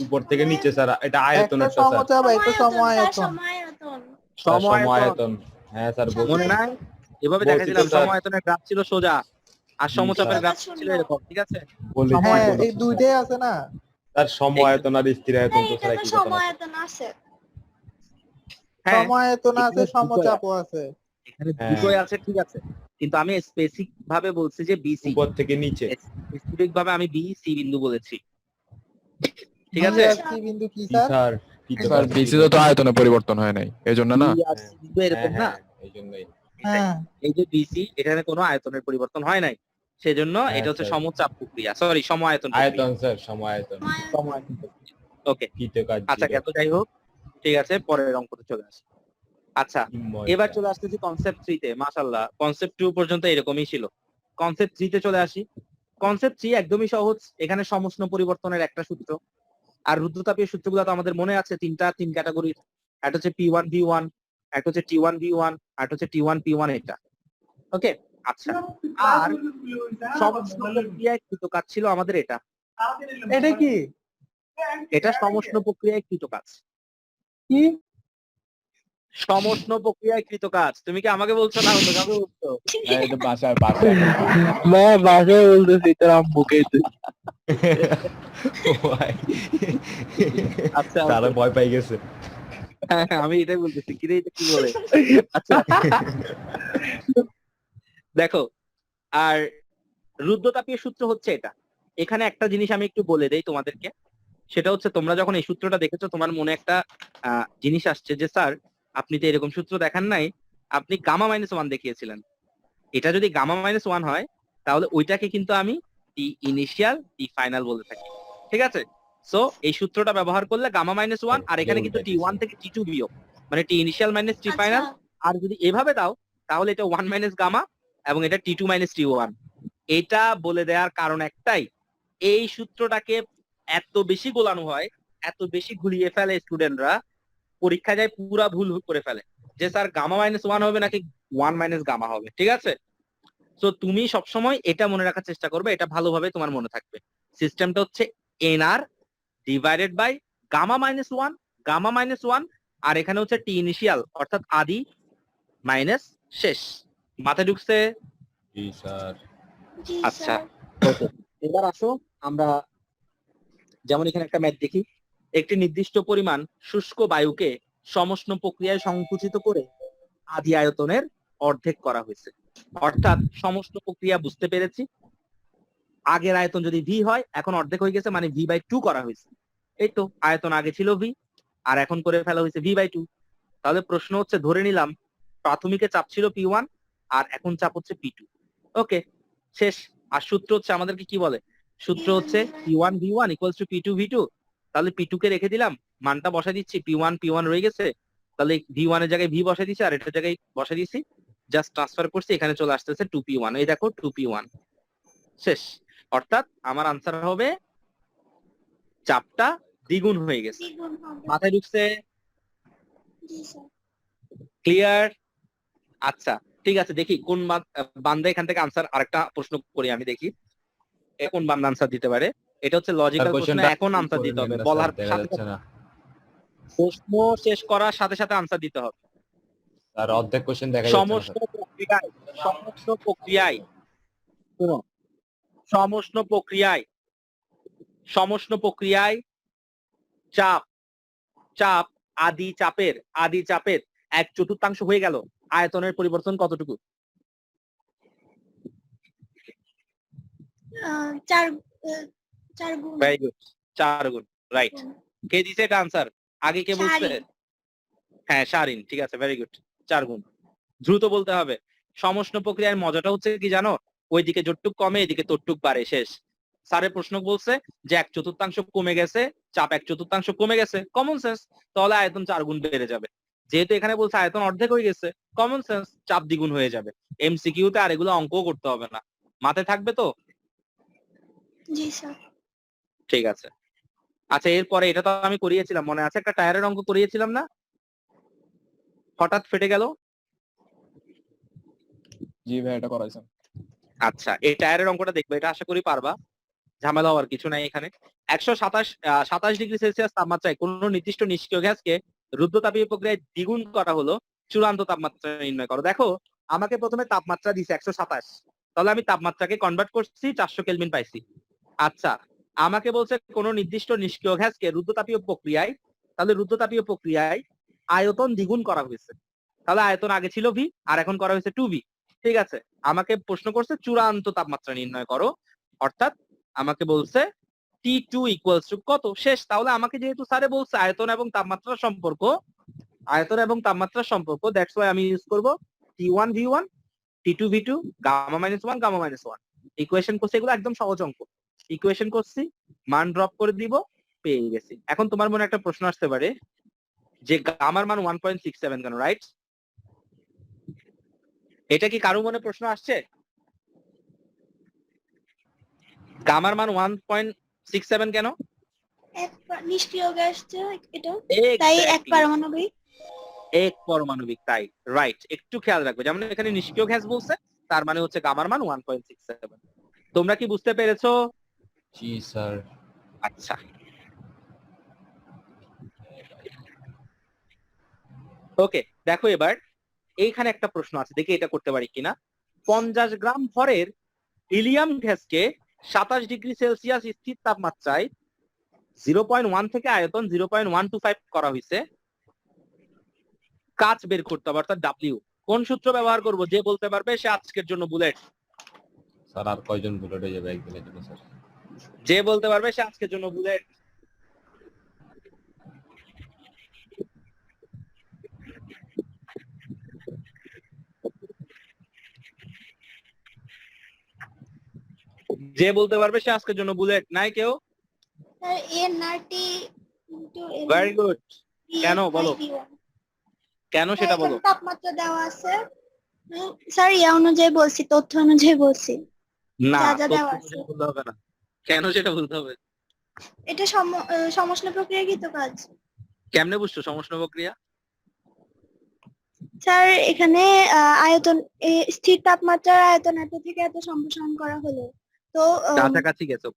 উপর থেকে নিচে স্যার, এটা একটা আয়তনের তো স্যার। সমচাপ একটা সমায়তন, সমায়তন। সমায়তন। স্যার, সম সমায়তন, আয়তন। হ্যাঁ স্যার বলছি। মনে নাই? এভাবে বলছি দেখাছিলাম, তো স্যার। সমায়তনের গ্রাফ ছিল সোজা, আর জি, সমচাপের স্যার। গ্রাফ ছিল এরকম, ঠিক আছে? বলি হ্যাঁ বলছি এই তো দুইটাই আছে না? স্যার, সম আয়তন আর স্থির আয়তন তো এটা স্যার তো একই কথা না স্যার? সমায়তন আছে। হ্যাঁ সমায়তন আছে, এখানে দুটোই সমচাপও আছে। এখানে হ্যাঁ। দুটোই আছে, ঠিক আছে, কিন্তু আমি স্পেসিফিক ভাবে বলছি যে বিসি, উপর থেকে নিচে। স্পেসিফিক ভাবে আমি বি সি বিন্দু বলেছি, ঠিক B আছে? আর C বিন্দু কি কি স্যার? স্যার? কি তো স্যার বিসি তো আয়তনে পরিবর্তন হয় নাই, এজন্য না? বি আর সি বিন্দু এরকম না, হ্যাঁ, এই জন্যই। হ্যাঁ এই যে বিসি, এখানে কোনো আয়তনের পরিবর্তন হয় নাই, সেজন্য হ্যাঁ, এটা হচ্ছে স্যার। সমচাপ প্রক্রিয়া, সরি সম আয়তন আয়তন স্যার, সম আয়তন। ওকে, কি তো কাজ আচ্ছা ছিল? এত যাই হোক, ঠিক আছে, পরের অঙ্কতে চলে আসি। আচ্ছা এবার চলে আসতেছি কনসেপ্ট 3 তে। মাশাআল্লাহ, কনসেপ্ট 2 পর্যন্ত এরকমই ছিল, কনসেপ্ট 3 তে চলে আসি। কনসেপ্ট 3 একদমই সহজ, এখানে সমষ্ণ পরিবর্তনের একটা সূত্র, আর রুদ্রতাপীয় সূত্রগুলো তো আমাদের মনে আছে, তিন ক্যাটাগরির। একটা হচ্ছে P1 V1, একটা হচ্ছে T1 V1, আর একটা হচ্ছে T1 P1, এটা ওকে। আচ্ছা, আর সমষ্ণ প্রক্রিয়ায় কৃতকাজ ছিল আমাদের এটা, এটা কি? এটা সমষ্ণ প্রক্রিয়ায় কৃতকাজ। কি? সমষ্ণ প্রক্রিয়ায় কৃতকাজ, তুমি কি আমাকে বলছো না অন্য কাউকে বলছো? এটা বাসায় বাসায়। না বাসায় বলতেছি, তোর আম্মুকে। আচ্ছা তারা ভয় পাই গেছে। হ্যাঁ, আমি এটাই বলতেছি, কিরে এটা কি বলে। আচ্ছা দেখো, আর রুদ্রতাপীয় সূত্র হচ্ছে এটা। এখানে একটা জিনিস আমি একটু বলে দেই তোমাদেরকে, সেটা হচ্ছে তোমরা যখন এই সূত্রটা দেখেছো, তোমার মনে একটা জিনিস আসছে যে স্যার আপনি তো এরকম সূত্র দেখান নাই, আপনি গামা মাইনাস 1 দেখিয়েছিলেন। এটা যদি গামা মাইনাস 1 হয়, তাহলে ওইটাকে কিন্তু আমি টি ইনিশিয়াল টি ফাইনাল বলে থাকি, ঠিক আছে? সো এই সূত্রটা ব্যবহার করলে গামা মাইনাস 1, আর এখানে কিন্তু T1 থেকে T2 বিয়োগ, মানে টি ইনিশিয়াল মাইনাস টি ফাইনাল। আর যদি এভাবে দাও, তাহলে এটা 1 মাইনাস গামা, এবং এটা T2 মাইনাস T1। এটা বলে দেওয়ার কারণ একটাই, এই সূত্রটাকে এত বেশি গোলানো হয়, এত বেশি ঘুরিয়ে ফেলে স্টুডেন্টরা, পরীক্ষা যায় পুরা ভুল করে ফেলে। যে স্যার গামা মাইনাস 1 হবে নাকি 1 মাইনাস গামা হবে, ঠিক আছে? তো তুমি সবসময় এটা মনে রাখার চেষ্টা করবে, এটা ভালোভাবে তোমার মনে থাকবে। সিস্টেমটা হচ্ছে NR divided by gamma minus 1, gamma minus 1, আর এখানে হচ্ছে টি ইনিশিয়াল অর্থাৎ আদি মাইনাস শেষ। মাথায় ঢুকছে? জি স্যার। জি আচ্ছা, স্যার। ওকে। এবার আসো আমরা যেমন এখানে একটা ম্যাথ দেখি। একটি নির্দিষ্ট পরিমাণ শুষ্ক বায়ুকে সমষ্ণ প্রক্রিয়ায় সংকুচিত করে আদি আয়তনের অর্ধেক করা হয়েছে। অর্থাৎ সমষ্ণ প্রক্রিয়া বুঝতে পেরেছি, আগের আয়তন যদি ভি হয় এখন অর্ধেক হয়ে গেছে, মানে ভি বাই 2 করা হয়েছে। এই তো আয়তন আগে ছিল ভি আর এখন করে ফেলা হয়েছে ভি বাই 2। তাহলে প্রশ্ন হচ্ছে ধরে নিলাম প্রাথমিকে চাপ ছিল P1 আর এখন চাপ হচ্ছে P2। ওকে, শেষ। আর সূত্র হচ্ছে আমাদেরকে কি বলে? সূত্র হচ্ছে P1 V1 equals to P2 V2। তাহলে P2 কে রেখে দিলাম, মানটা বসাই দিচ্ছি, P1 রয়ে গেছে, তাহলে V1 এর জায়গায় V বসাই দিচ্ছি আর এটার জায়গায় বসাই দিচ্ছি, জাস্ট ট্রান্সফার করছি, এখানে চলে আসতেছে 2P1। এই দেখো 2P1 শেষ। অর্থাৎ আমার আনসার হবে চাপটা দ্বিগুণ হয়ে গেছে। দ্বিগুণ হবে। মাথায় ঢুকছে? জি স্যার। ক্লিয়ার? আচ্ছা ঠিক আছে, দেখি কোন বান্দা এখান থেকে আনসার। আরেকটা প্রশ্ন করি আমি, দেখি কোন বান্দা আনসার দিতে পারে। এটা হচ্ছে লজিক্যাল প্রশ্ন, এখন আনসার দিতে হবে, বলার দেখা সাথে যাচ্ছে না প্রশ্ন শেষ করার সাথে সাথে আনসার দিতে হবে। স্যার, অর্ধেক কোশ্চেন দেখা যাচ্ছে না সমষ্ণ প্রক্রিয়ায়, সমষ্ণ প্রক্রিয়ায়, শোনো, সমষ্ণ প্রক্রিয়ায়, সমষ্ণ প্রক্রিয়ায় চাপ, চাপ আদি চাপের 1/4 হয়ে গেল, আয়তনের পরিবর্তন কতটুকু? 4 গুণ। ভেরি গুড, 4 গুণ, রাইট। কে দিছে এটা আনসার? আগে কে বলছে? শারীন। হ্যাঁ শারিন, ঠিক আছে, ভেরি গুড, 4 গুণ। দ্রুত বলতে হবে। সমষ্ণ প্রক্রিয়ার মজাটা হচ্ছে কি জানো? ওইদিকে যতটুক কমে এদিকে ততটুক বাড়ে, শেষ। স্যারের প্রশ্ন বলছে যে 1/4 কমে গেছে, চাপ 1/4 কমে গেছে, কমন সেন্স, তাহলে আয়তন 4 গুণ বেড়ে যাবে। যেহেতু এখানে বলছে আয়তন অর্ধেক হয়ে গেছে, কমন সেন্স, চাপ দ্বিগুণ হয়ে যাবে। এমসিকিউ তে আর এগুলো অঙ্কও করতে হবে না, মাথায় থাকবে তো? জি স্যার। ঠিক আছে। আচ্ছা এরপরে এটা তো আমি করিয়েছিলাম, মনে আছে একটা টায়ারের অঙ্ক করিয়েছিলাম না, হঠাৎ ফেটে গেল। জি ভাই এটা করাইছেন। আচ্ছা এই টায়ারের অঙ্কটা দেখবে, এটা আশা করি পারবা, ঝামেলা হওয়ার কিছু নাই এখানে। 127 ডিগ্রি সেলসিয়াস তাপমাত্রায় কোন নির্দিষ্ট নিষ্ক্রিয় গ্যাসকে রুদ্ধতাপীয় প্রক্রিয়ায় দ্বিগুণ করা হলো, চূড়ান্ত তাপমাত্রা নির্ণয় করো। দেখো আমাকে প্রথমে তাপমাত্রা দিছে 127, তাহলে আমি তাপমাত্রাকে কনভার্ট করছি 400 কেলভিন পাইছি। আচ্ছা আমাকে বলছে কোন নির্দিষ্ট নিষ্ক্রিয় গ্যাসকে রুদ্ধতাপীয় প্রক্রিয়ায়, তাহলে রুদ্ধতাপীয় প্রক্রিয়ায় আয়তন দ্বিগুণ করা হয়েছে, তাহলে আয়তন আগে ছিল ভি আর এখন করা হয়েছে 2V। ঠিক আছে, আমাকে প্রশ্ন করছে চূড়ান্ত তাপমাত্রা নির্ণয় করো, অর্থাৎ আমাকে বলছে T2 ইকুয়ালস টু কত, শেষ। তাহলে আমাকে যেহেতু স্যারে বলছে আয়তন এবং তাপমাত্রার সম্পর্ক, আয়তন এবং তাপমাত্রার সম্পর্ক, দ্যাটস ওয়াই আমি ইউজ করব T1 V1 T2 V2 gamma minus 1 gamma minus 1। Equation করছি, এগুলো একদম সহজ অঙ্ক, ইকুয়েশন করছি, মান ড্রপ করে দিব, পেয়ে গেছি। এখন তোমার মনে একটা প্রশ্ন আসতে পারে যে গামার মান 1.67 কেন, রাইট? এটা কি কারো মনে প্রশ্ন আসছে? গামার মান 1.67 কেন? নিষ্ক্রিয় গ্যাস যে এটা, তাই এক পারমাণবিক। এক পারমাণবিক, তাই, রাইট। একটু খেয়াল রাখবে, যেমন এখানে নিষ্ক্রিয় গ্যাস বলছে, তার মানে হচ্ছে গামার মান 1.67। তোমরা কি বুঝতে পেরেছো? জি স্যার। আচ্ছা ওকে, দেখো এবার এইখানে একটা প্রশ্ন আছে, দেখি এটা করতে পারি কিনা। 50 গ্রাম ভরের হিলিয়াম গ্যাসকে 27 ডিগ্রি সেলসিয়াস স্থির তাপমাত্রায় 0.1 থেকে আয়তন 0.125 করা হয়েছে, কাজ বের করতে হবে, অর্থাৎ ডাব্লিউ। কোন সূত্র ব্যবহার করব? যে বলতে পারবে সে আজকের জন্য বুলেট। স্যার আর কয়জন বুলেট হয়ে যাবে একদিনের জন্য স্যার? যে বলতে পারবে সে আজকের জন্য বুলেট। যে বলতে পারবে সে আজকের জন্য বুলেট। নাই কেউ? Sir nRT very good. কেন বলো, কেন সেটা বলো। তাপমাত্রা দেওয়া আছে স্যার, ইয়া অনুযায়ী বলছি, তথ্য অনুযায়ী বলছি, না যা যা তথ্য দেওয়া আছে। অনুযায়ী বলতে হবে না, কেন সেটা বলতে হবে। এটা সমষ্ণ প্রক্রিয়াকৃত কাজ। কেমনে বুঝছো সমষ্ণ প্রক্রিয়া? স্যার এখানে আয়তন স্থির তাপমাত্রার আয়তন এত থেকে এত সম্প্রসারণ করা হলো, তো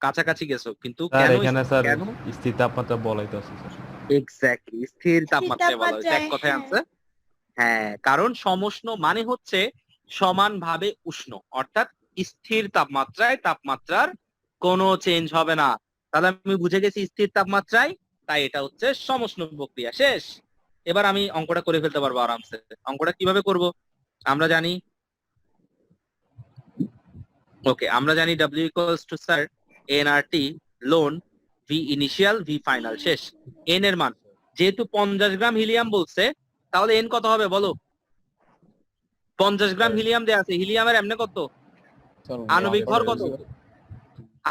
কাছাকাছি গেছো কিন্তু স্যার কেন এখানে স্যার কেন স্থির তাপমাত্রা বলাই তো আছে স্যার। এক্স্যাক্টলি স্থির তাপমাত্রায় বলা হয়েছে, এক তাপমাত্রায়, কথায় হ্যাঁ। আনসার। হ্যাঁ, কারণ সমুষ্ণ মানে হচ্ছে সমানভাবে উষ্ণ, অর্থাৎ স্থির তাপমাত্রায় তাপমাত্রার কোনো চেঞ্জ হবে না। তাহলে আমি বুঝে গেছি স্থির তাপমাত্রায়, তাই এটা হচ্ছে সমুষ্ণ প্রক্রিয়া। শেষ। এবার আমি অঙ্কটা করে ফেলতে পারবো আরামসে। অঙ্কটা কিভাবে করব আমরা জানি। ওকে, আমরা জানি W equals to sir nRT loan V initial V final. শেষ। এন এর মান যেহেতু 50 গ্রাম হিলিয়াম বলছে, তাহলে এন কত হবে বলো? 50 গ্রাম হিলিয়াম দেয়া আছে। হিলিয়ামের এমনি কত? আণবিক ভর কত?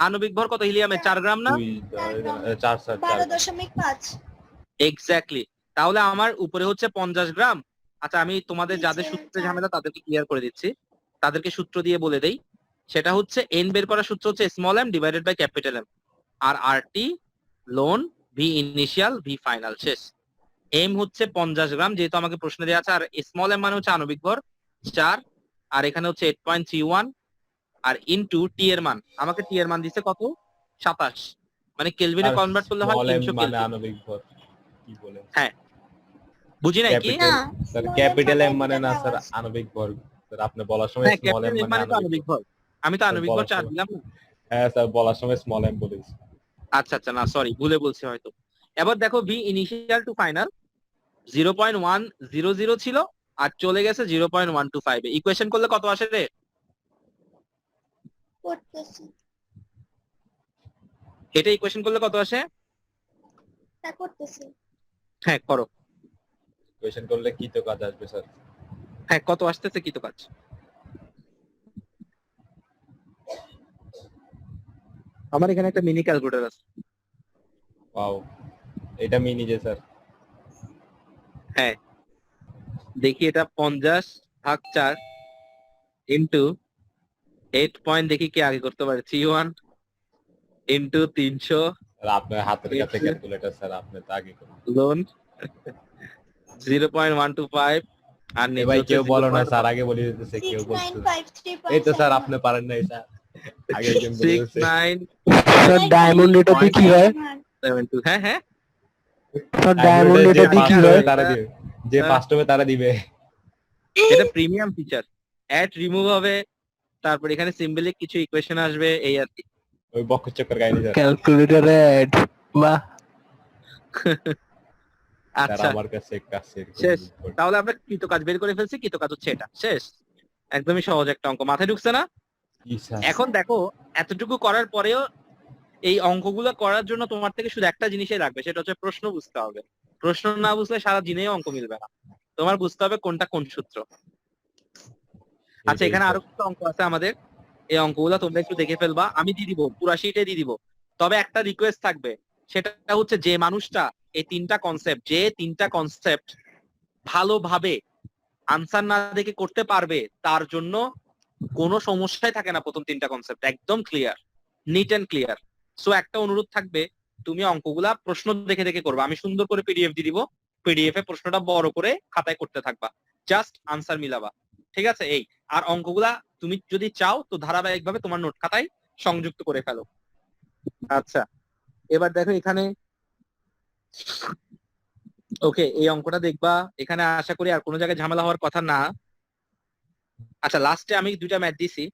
আণবিক ভর কত হিলিয়ামের? 4 গ্রাম না? 4 স্যার 12.5। এক্স্যাক্টলি। তাহলে আমার উপরে হচ্ছে 50 গ্রাম। আচ্ছা, আমি তোমাদের যাদের নিচে সূত্রে 4। ঝামেলা তাদেরকে ক্লিয়ার করে দিচ্ছি, তাদেরকে সূত্র দিয়ে বলে দেই। সেটা হচ্ছে এন বের করার সূত্র হচ্ছে small M divided by capital M, আর RT lon V initial V final. শেষ। এম হচ্ছে 50 গ্রাম যেহেতু আমাকে প্রশ্ন দেওয়া আছে, আর স্মল এম মানে হচ্ছে আণবিক ভর 4, আর এখানে হচ্ছে 8.31, আর ইনটু টি এর মান, আমাকে টি এর মান দিচ্ছে কত? 27, মানে কেলভিনে কনভার্ট করলে হয় 300 মানে কেলভিন। আণবিক ভর কি বলেন? হ্যাঁ, বুঝি নাই কি? ক্যাপিটাল না, sir small capital m M মানে না দেওয়া স্যার আছে। আণবিক ভর। স্যার আপনি বলার সময় হ্যাঁ, স্মল এম ক্যাপিটাল এম মানে মানে তো আণবিক ভর। আমি তো আণবিক ভর বলার 4 সময়- দিলাম না। হ্যাঁ স্যার বলার সময় স্মল এম বলেছি। আচ্ছা আচ্ছা, না সরি, ভুলে বলছি হয়তো। এবার দেখো ভি ইনিশিয়াল টু ফাইনাল 0.100 ছিল, আর চলে গেছে 0.125 এ। ইকুয়েশন করলে কত আসে রে? করতেছি, এটা ইকুয়েশন করলে কত আসে? তা করতেছি। হ্যাঁ করো। কোয়েশ্চেন করলে কি তো কাজ আসবে স্যার? হ্যাঁ, কত আসতেছে কি তো কাজ? আমার এখানে একটা মিনি ক্যালকুলেটর আছে। ওয়াও, এটা মিনি যে স্যার। হ্যাঁ, দেখি এটা 50 ভাগ 4 ইন্টু 8 পয়েন্ট, দেখি কি আগে করতে পারে। 31 ইন্টু 300 আর আপনার হাতের কাছে ক্যালকুলেটর স্যার, আপনি তো আগে করুন। লোন 0.125, আর এ নিচে ভাই হচ্ছে কেউ বলো না 0.1 স্যার, আগে বলে দিতেছে কেউ বলছে। 6953.7। এই তো স্যার আপনি পারেন না এটা, আগে একজন বলে দিতেছে। 6972। ডায়মন্ড এটাতে কি হয়? হ্যাঁ হ্যাঁ, স্যার ডায়মন্ড যে এটাতে কি ফার্স্ট হয়? হবে তারা দিবে, যে ফার্স্ট হবে তারা দিবে। এটা প্রিমিয়াম ফিচার। অ্যাড রিমুভ হবে, তারপর এখানে সিম্বলিক কিছু ইকুয়েশন আসবে, এই আর কি। ওই বক্ষ চক্কর গাইনি স্যার। ক্যালকুলেটরে অ্যাড, বাহ। স্যার আচ্ছা, আমার কাছে কাছে শেষ। তাহলে আমরা কৃত কাজ বের করে ফেলছি। কৃত কাজ হচ্ছে এটা। শেষ। একদমই সহজ একটা অঙ্ক, মাথায় ঢুকছে না? কি স্যার? এখন দেখো, এতটুকু করার পরেও এই অঙ্কগুলো করার জন্য তোমার থেকে শুধু একটা জিনিসই লাগবে, সেটা হচ্ছে প্রশ্ন বুঝতে হবে। প্রশ্ন না বুঝলে সারা দিনেই অঙ্ক মিলবে না। তোমার বুঝতে হবে কোনটা কোন সূত্র। আচ্ছা, এখানে আরো কিছু অঙ্ক আছে আমাদের, এই অঙ্কগুলো তোমরা একটু দেখে ফেলবা। আমি দিয়ে দিব, পুরা শিটে দিয়ে দিব। তবে একটা রিকোয়েস্ট থাকবে, সেটা হচ্ছে যে মানুষটা এই তিনটা কনসেপ্ট ভালোভাবে আনসার না দেখে করতে পারবে, তার জন্য কোনো সমস্যাই থাকে না। প্রথম 3টা কনসেপ্ট একদম clear, neat and clear. So একটা অনুরোধ থাকবে, তুমি অঙ্কগুলা প্রশ্ন দেখে দেখে করবে। আমি সুন্দর করে পিডিএফ দিয়ে দিব, পিডিএফ এ প্রশ্নটা বড় করে খাতায় করতে থাকবা, জাস্ট আনসার মিলাবা। ঠিক আছে? এই আর অঙ্কগুলা তুমি যদি চাও তো ধারাবাহিকভাবে তোমার নোট খাতায় সংযুক্ত করে ফেলো। আচ্ছা, এবার দেখো এখানে। ওকে, এই অঙ্কটা দেখবা। এখানে আশা করি আর কোনো জায়গায় ঝামেলা হওয়ার কথা না। আচ্ছা, লাস্টে আমি 2টা ম্যাথ দিছি।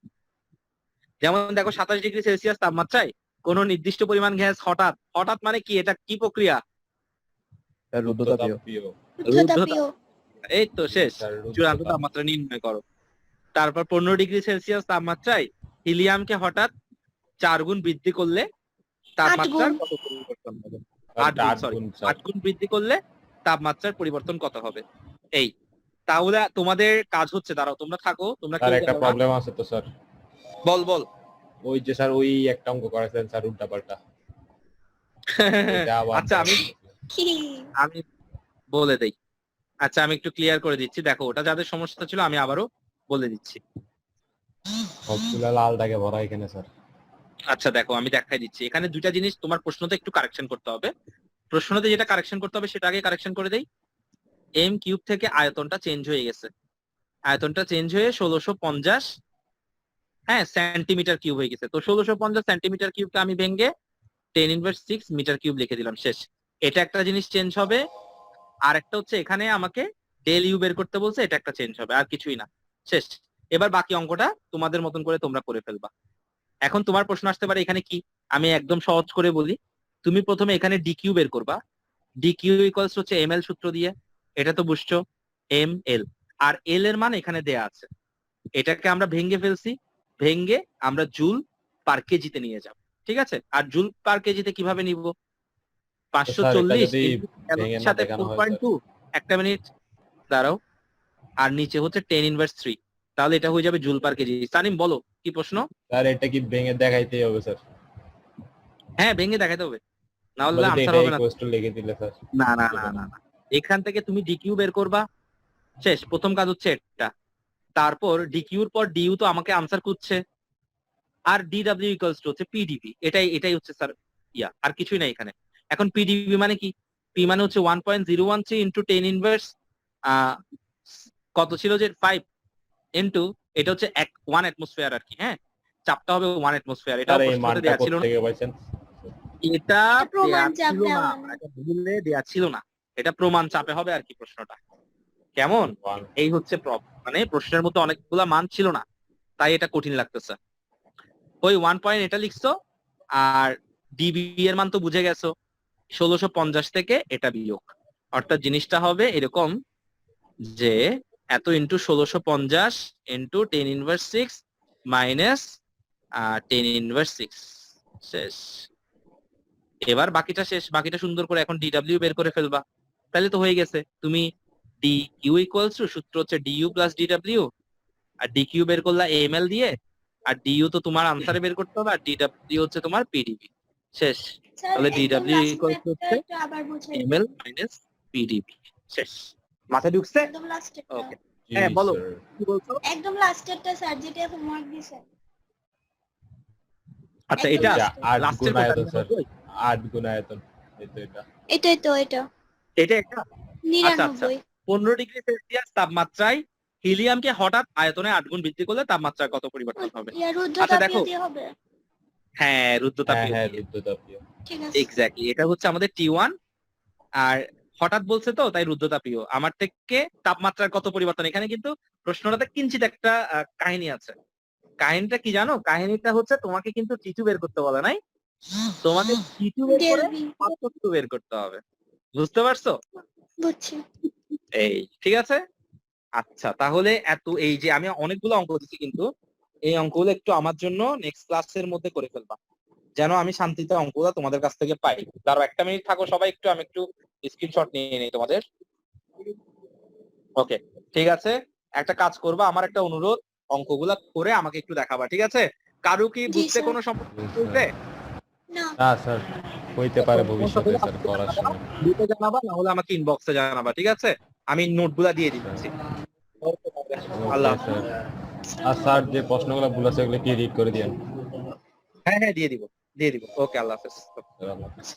যেমন দেখো 27°C তাপমাত্রায় কোন নির্দিষ্ট পরিমাণ গ্যাস হঠাৎ মানে কি? এটা কি প্রক্রিয়া? রুদ্রতাপীয়। রুদ্রতাপীয়। এই তো শেষ। স্যার চূড়ান্ত তাপমাত্রা নির্ণয় করো। তারপর 15°C তাপমাত্রায় হিলিয়ামকে হঠাৎ 4 গুণ বৃদ্ধি করলে তাপমাত্রার কত পরিবর্তন হবে? 8 গুণ বৃদ্ধি করলে তাপমাত্রার পরিবর্তন কত হবে? এই, তাহলে তোমাদের কাজ হচ্ছে, দাঁড়াও তোমরা থাকো, তোমরা স্যার কেউ একটা যাও না। প্রবলেম আছে তো স্যার। বল বল। ওই যে স্যার ওই একটা অঙ্ক করেছেন স্যার উল্টা পাল্টা। আচ্ছা, আমি বলে দেই। আচ্ছা, আমি একটু ক্লিয়ার করে দিচ্ছি। দেখো, ওটা যাদের সমস্যা ছিল আমি আবারও বলে দিচ্ছি। সবগুলা লাল দাগে ভরা এখানে স্যার। আচ্ছা দেখো, আমি দেখাই দিচ্ছি। এখানে 2টা জিনিস তোমার প্রশ্নতে একটু কারেকশন করতে হবে। প্রশ্নতে যেটা কারেকশন করতে হবে সেটা আগে কারেকশন করে দেই। এম কিউব থেকে আয়তনটা চেঞ্জ হয়ে গেছে, আয়তনটা চেঞ্জ হয়ে 1650 হ্যাঁ সেন্টিমিটার কিউব হয়ে গেছে। তো 1650 সেন্টিমিটার কিউবকে আমি ভেঙে 10⁻6 মিটার কিউব লিখে দিলাম, শেষ। এটা একটা জিনিস চেঞ্জ হবে, আর একটা হচ্ছে এখানে আমাকে ডেল ইউ বের করতে বলছে, এটা একটা চেঞ্জ হবে, আর কিছুই না, শেষ। এবার বাকি অঙ্কটা তোমাদের মতন করে তোমরা করে ফেলবা। এখন তোমার প্রশ্ন আসতে পারে এখানে কি, আমি একদম সহজ করে বলি। তুমি প্রথমে এখানে ডি কিউ বের করবা, ডি কিউ ইকুয়ালস হচ্ছে এম এল সূত্র দিয়ে, এটা তো বুঝছো, এম এল, আর এল এর মান এখানে দেয়া আছে। এটাকে আমরা ভেঙে ফেলছি, ভেঙে আমরা জুল পার কেজিতে নিয়ে যাব, ঠিক আছে? আর জুল পার কেজিতে কিভাবে নিব, স্যার এটা 540 যদি ভেঙে না সাথে দেখানো হয় 4.2, একটা মিনিট দাঁড়াও, আর নিচে হচ্ছে 10⁻3, তাহলে এটা হয়ে যাবে জুল পার কেজি। সানিম বলো কি প্রশ্ন? স্যার এটা কি ভেঙে দেখাইতেই হবে স্যার? হ্যাঁ ভেঙে দেখাতে হবে, না হলে বলতে আনসার এটা হবে না। ইকুয়ালস টু লিখে দিলে স্যার। না না না না না, এখান থেকে তুমি ডিকিউ বের করবা, শেষ। প্রথম কাজ হচ্ছে এটা, তারপর ডিকিউর পর ডিইউ তো আমাকে আনসার করছে, আর ডিডব্লিউ ইকুয়ালস টু হচ্ছে পিডিবি, এটাই হচ্ছে স্যার ইয়া, আর কিছুই নাই এখানে। এখন পিডিবি মানে কি, পি মানে হচ্ছে 1.013 ইন্টু 10⁻, কত ছিল যে 5 ইন্টু, এটা হচ্ছে 1 অ্যাটমসফিয়ার আর কি, হ্যাঁ চাপটা হবে 1 অ্যাটমসফিয়ার। এটা স্যার এই প্রশ্নতে মানটা দেয়া কোথা ছিল না, থেকে পাইছেন? এটা প্রমাণ দেয়া চাপ ছিল না, দেওয়া। এটা ভুলে দেয়া ছিল না, এটা প্রমাণ চাপে হবে আর কি প্রশ্নটা, কেমন? এই হচ্ছে মানে প্রশ্নের মধ্যে অনেকগুলা মান ছিল না, তাই এটা কঠিন লাগতেছে। ওই 1 পয়েন্ট এটা লিখছো, আর ডিবি এর মান তো বুঝে গেছো, 1650 থেকে এটা বিয়োগ, অর্থাৎ জিনিসটা হবে এরকম যে এত ইন্টু 1650 ইন্টু 10⁻6 মাইনাস 10⁻6, শেষ। এবার বাকিটা শেষ, বাকিটা সুন্দর করে এখন ডিডব্লিউ বের করে ফেলবা, তাহলে তো হয়ে গেছে। তুমি ডি কিউ ইকুয়ালস টু, সূত্র হচ্ছে ডিইউ প্লাস ডিডব্লিউ, আর ডি কিউ বের করলা এম এল দিয়ে, আর ডিইউ তো তোমার আনসারে বের করতে হবে, আর ডিডব্লিউ হচ্ছে তোমার পিডিবি, শেষ। স্যার তাহলে একদম ডিডব্লিউ লাস্ট ইকুয়ালস ম্যাথটা হচ্ছে একটু আবার বুঝাই এম এল মাইনাস পিডিবি, শেষ। মাথায় ঢুকছে? একদম লাস্টেরটা। ওকে, হ্যাঁ বলো কি বলছো? একদম লাস্টেরটা স্যার, যেটা হোমওয়ার্ক দিছে। আচ্ছা একদম এটা এটা 8 লাস্টের গুণ আয়তন স্যার, 8 গুণ আয়তন, এই তো এটা। এটাই তো, এটা এটা একটা। আচ্ছা আচ্ছা, 99। 15 ডিগ্রি সেলসিয়াস তাপমাত্রায় হিলিয়ামকে হঠাৎ আয়তনে 8 গুণ বৃদ্ধি করলে তাপমাত্রার কত পরিবর্তন হবে? ইয়া আচ্ছা দেখো, রুদ্রতাপীয় দিয়ে হবে। হ্যাঁ হ্যাঁ রুদ্রতাপীয় হ্যাঁ দিয়ে, রুদ্রতাপীয়। ঠিক আছে। এক্স্যাক্টলি, এটা হচ্ছে আমাদের টি1, আর হঠাৎ বলছে তো তাই রুদ্রতাপীয়। আমার থেকে তাপমাত্রার কত পরিবর্তন, এখানে কিন্তু প্রশ্নটাতে কিঞ্চিত একটা কাহিনী আছে। কাহিনীটা কি জানো? কাহিনীটা হচ্ছে তোমাকে কিন্তু টিটু বের করতে বলে নাই, তোমাকে টিটু বের করে ডেলবি পার্থক্য বের করতে হবে, বুঝতে পারছো? বুঝছি। এই ঠিক আছে। আচ্ছা তাহলে এই যে আমি অনেকগুলো অঙ্ক দিচ্ছি, কিন্তু এই অঙ্কগুলো একটু আমার জন্য নেক্সট ক্লাসের মধ্যে করে ফেলবা, যেন আমি শান্তিতে অঙ্কগুলো তোমাদের কাছ থেকে পাই। তারও 1 মিনিট থাকো সবাই, আমি একটু স্ক্রিনশট নিয়ে নেই তোমাদের। ওকে ঠিক আছে, একটা কাজ করবা, আমার একটা অনুরোধ, অঙ্কগুলা করে আমাকে একটু দেখাবা, ঠিক আছে? কারু কি জি, বুঝতে স্যার। কোনো সমস্যা হইছে? না না স্যার, হইতে পারে ভবিষ্যতে স্যার করার সময়। দ্রুত জানাবা, না হলে আমাকে ইনবক্সে জানাবা, ঠিক আছে? আমি নোটগুলা দিয়ে দিচ্ছি। আল্লাহ হাফেজ। স্যার, আর স্যার যে প্রশ্নগুলো ভুল আছে এগুলো কি রিড করে দিয়েন। হ্যাঁ হ্যাঁ দিয়ে দিব। ওকে, আল্লাহ হাফেজ। স্যার, আল্লাহ হাফেজ।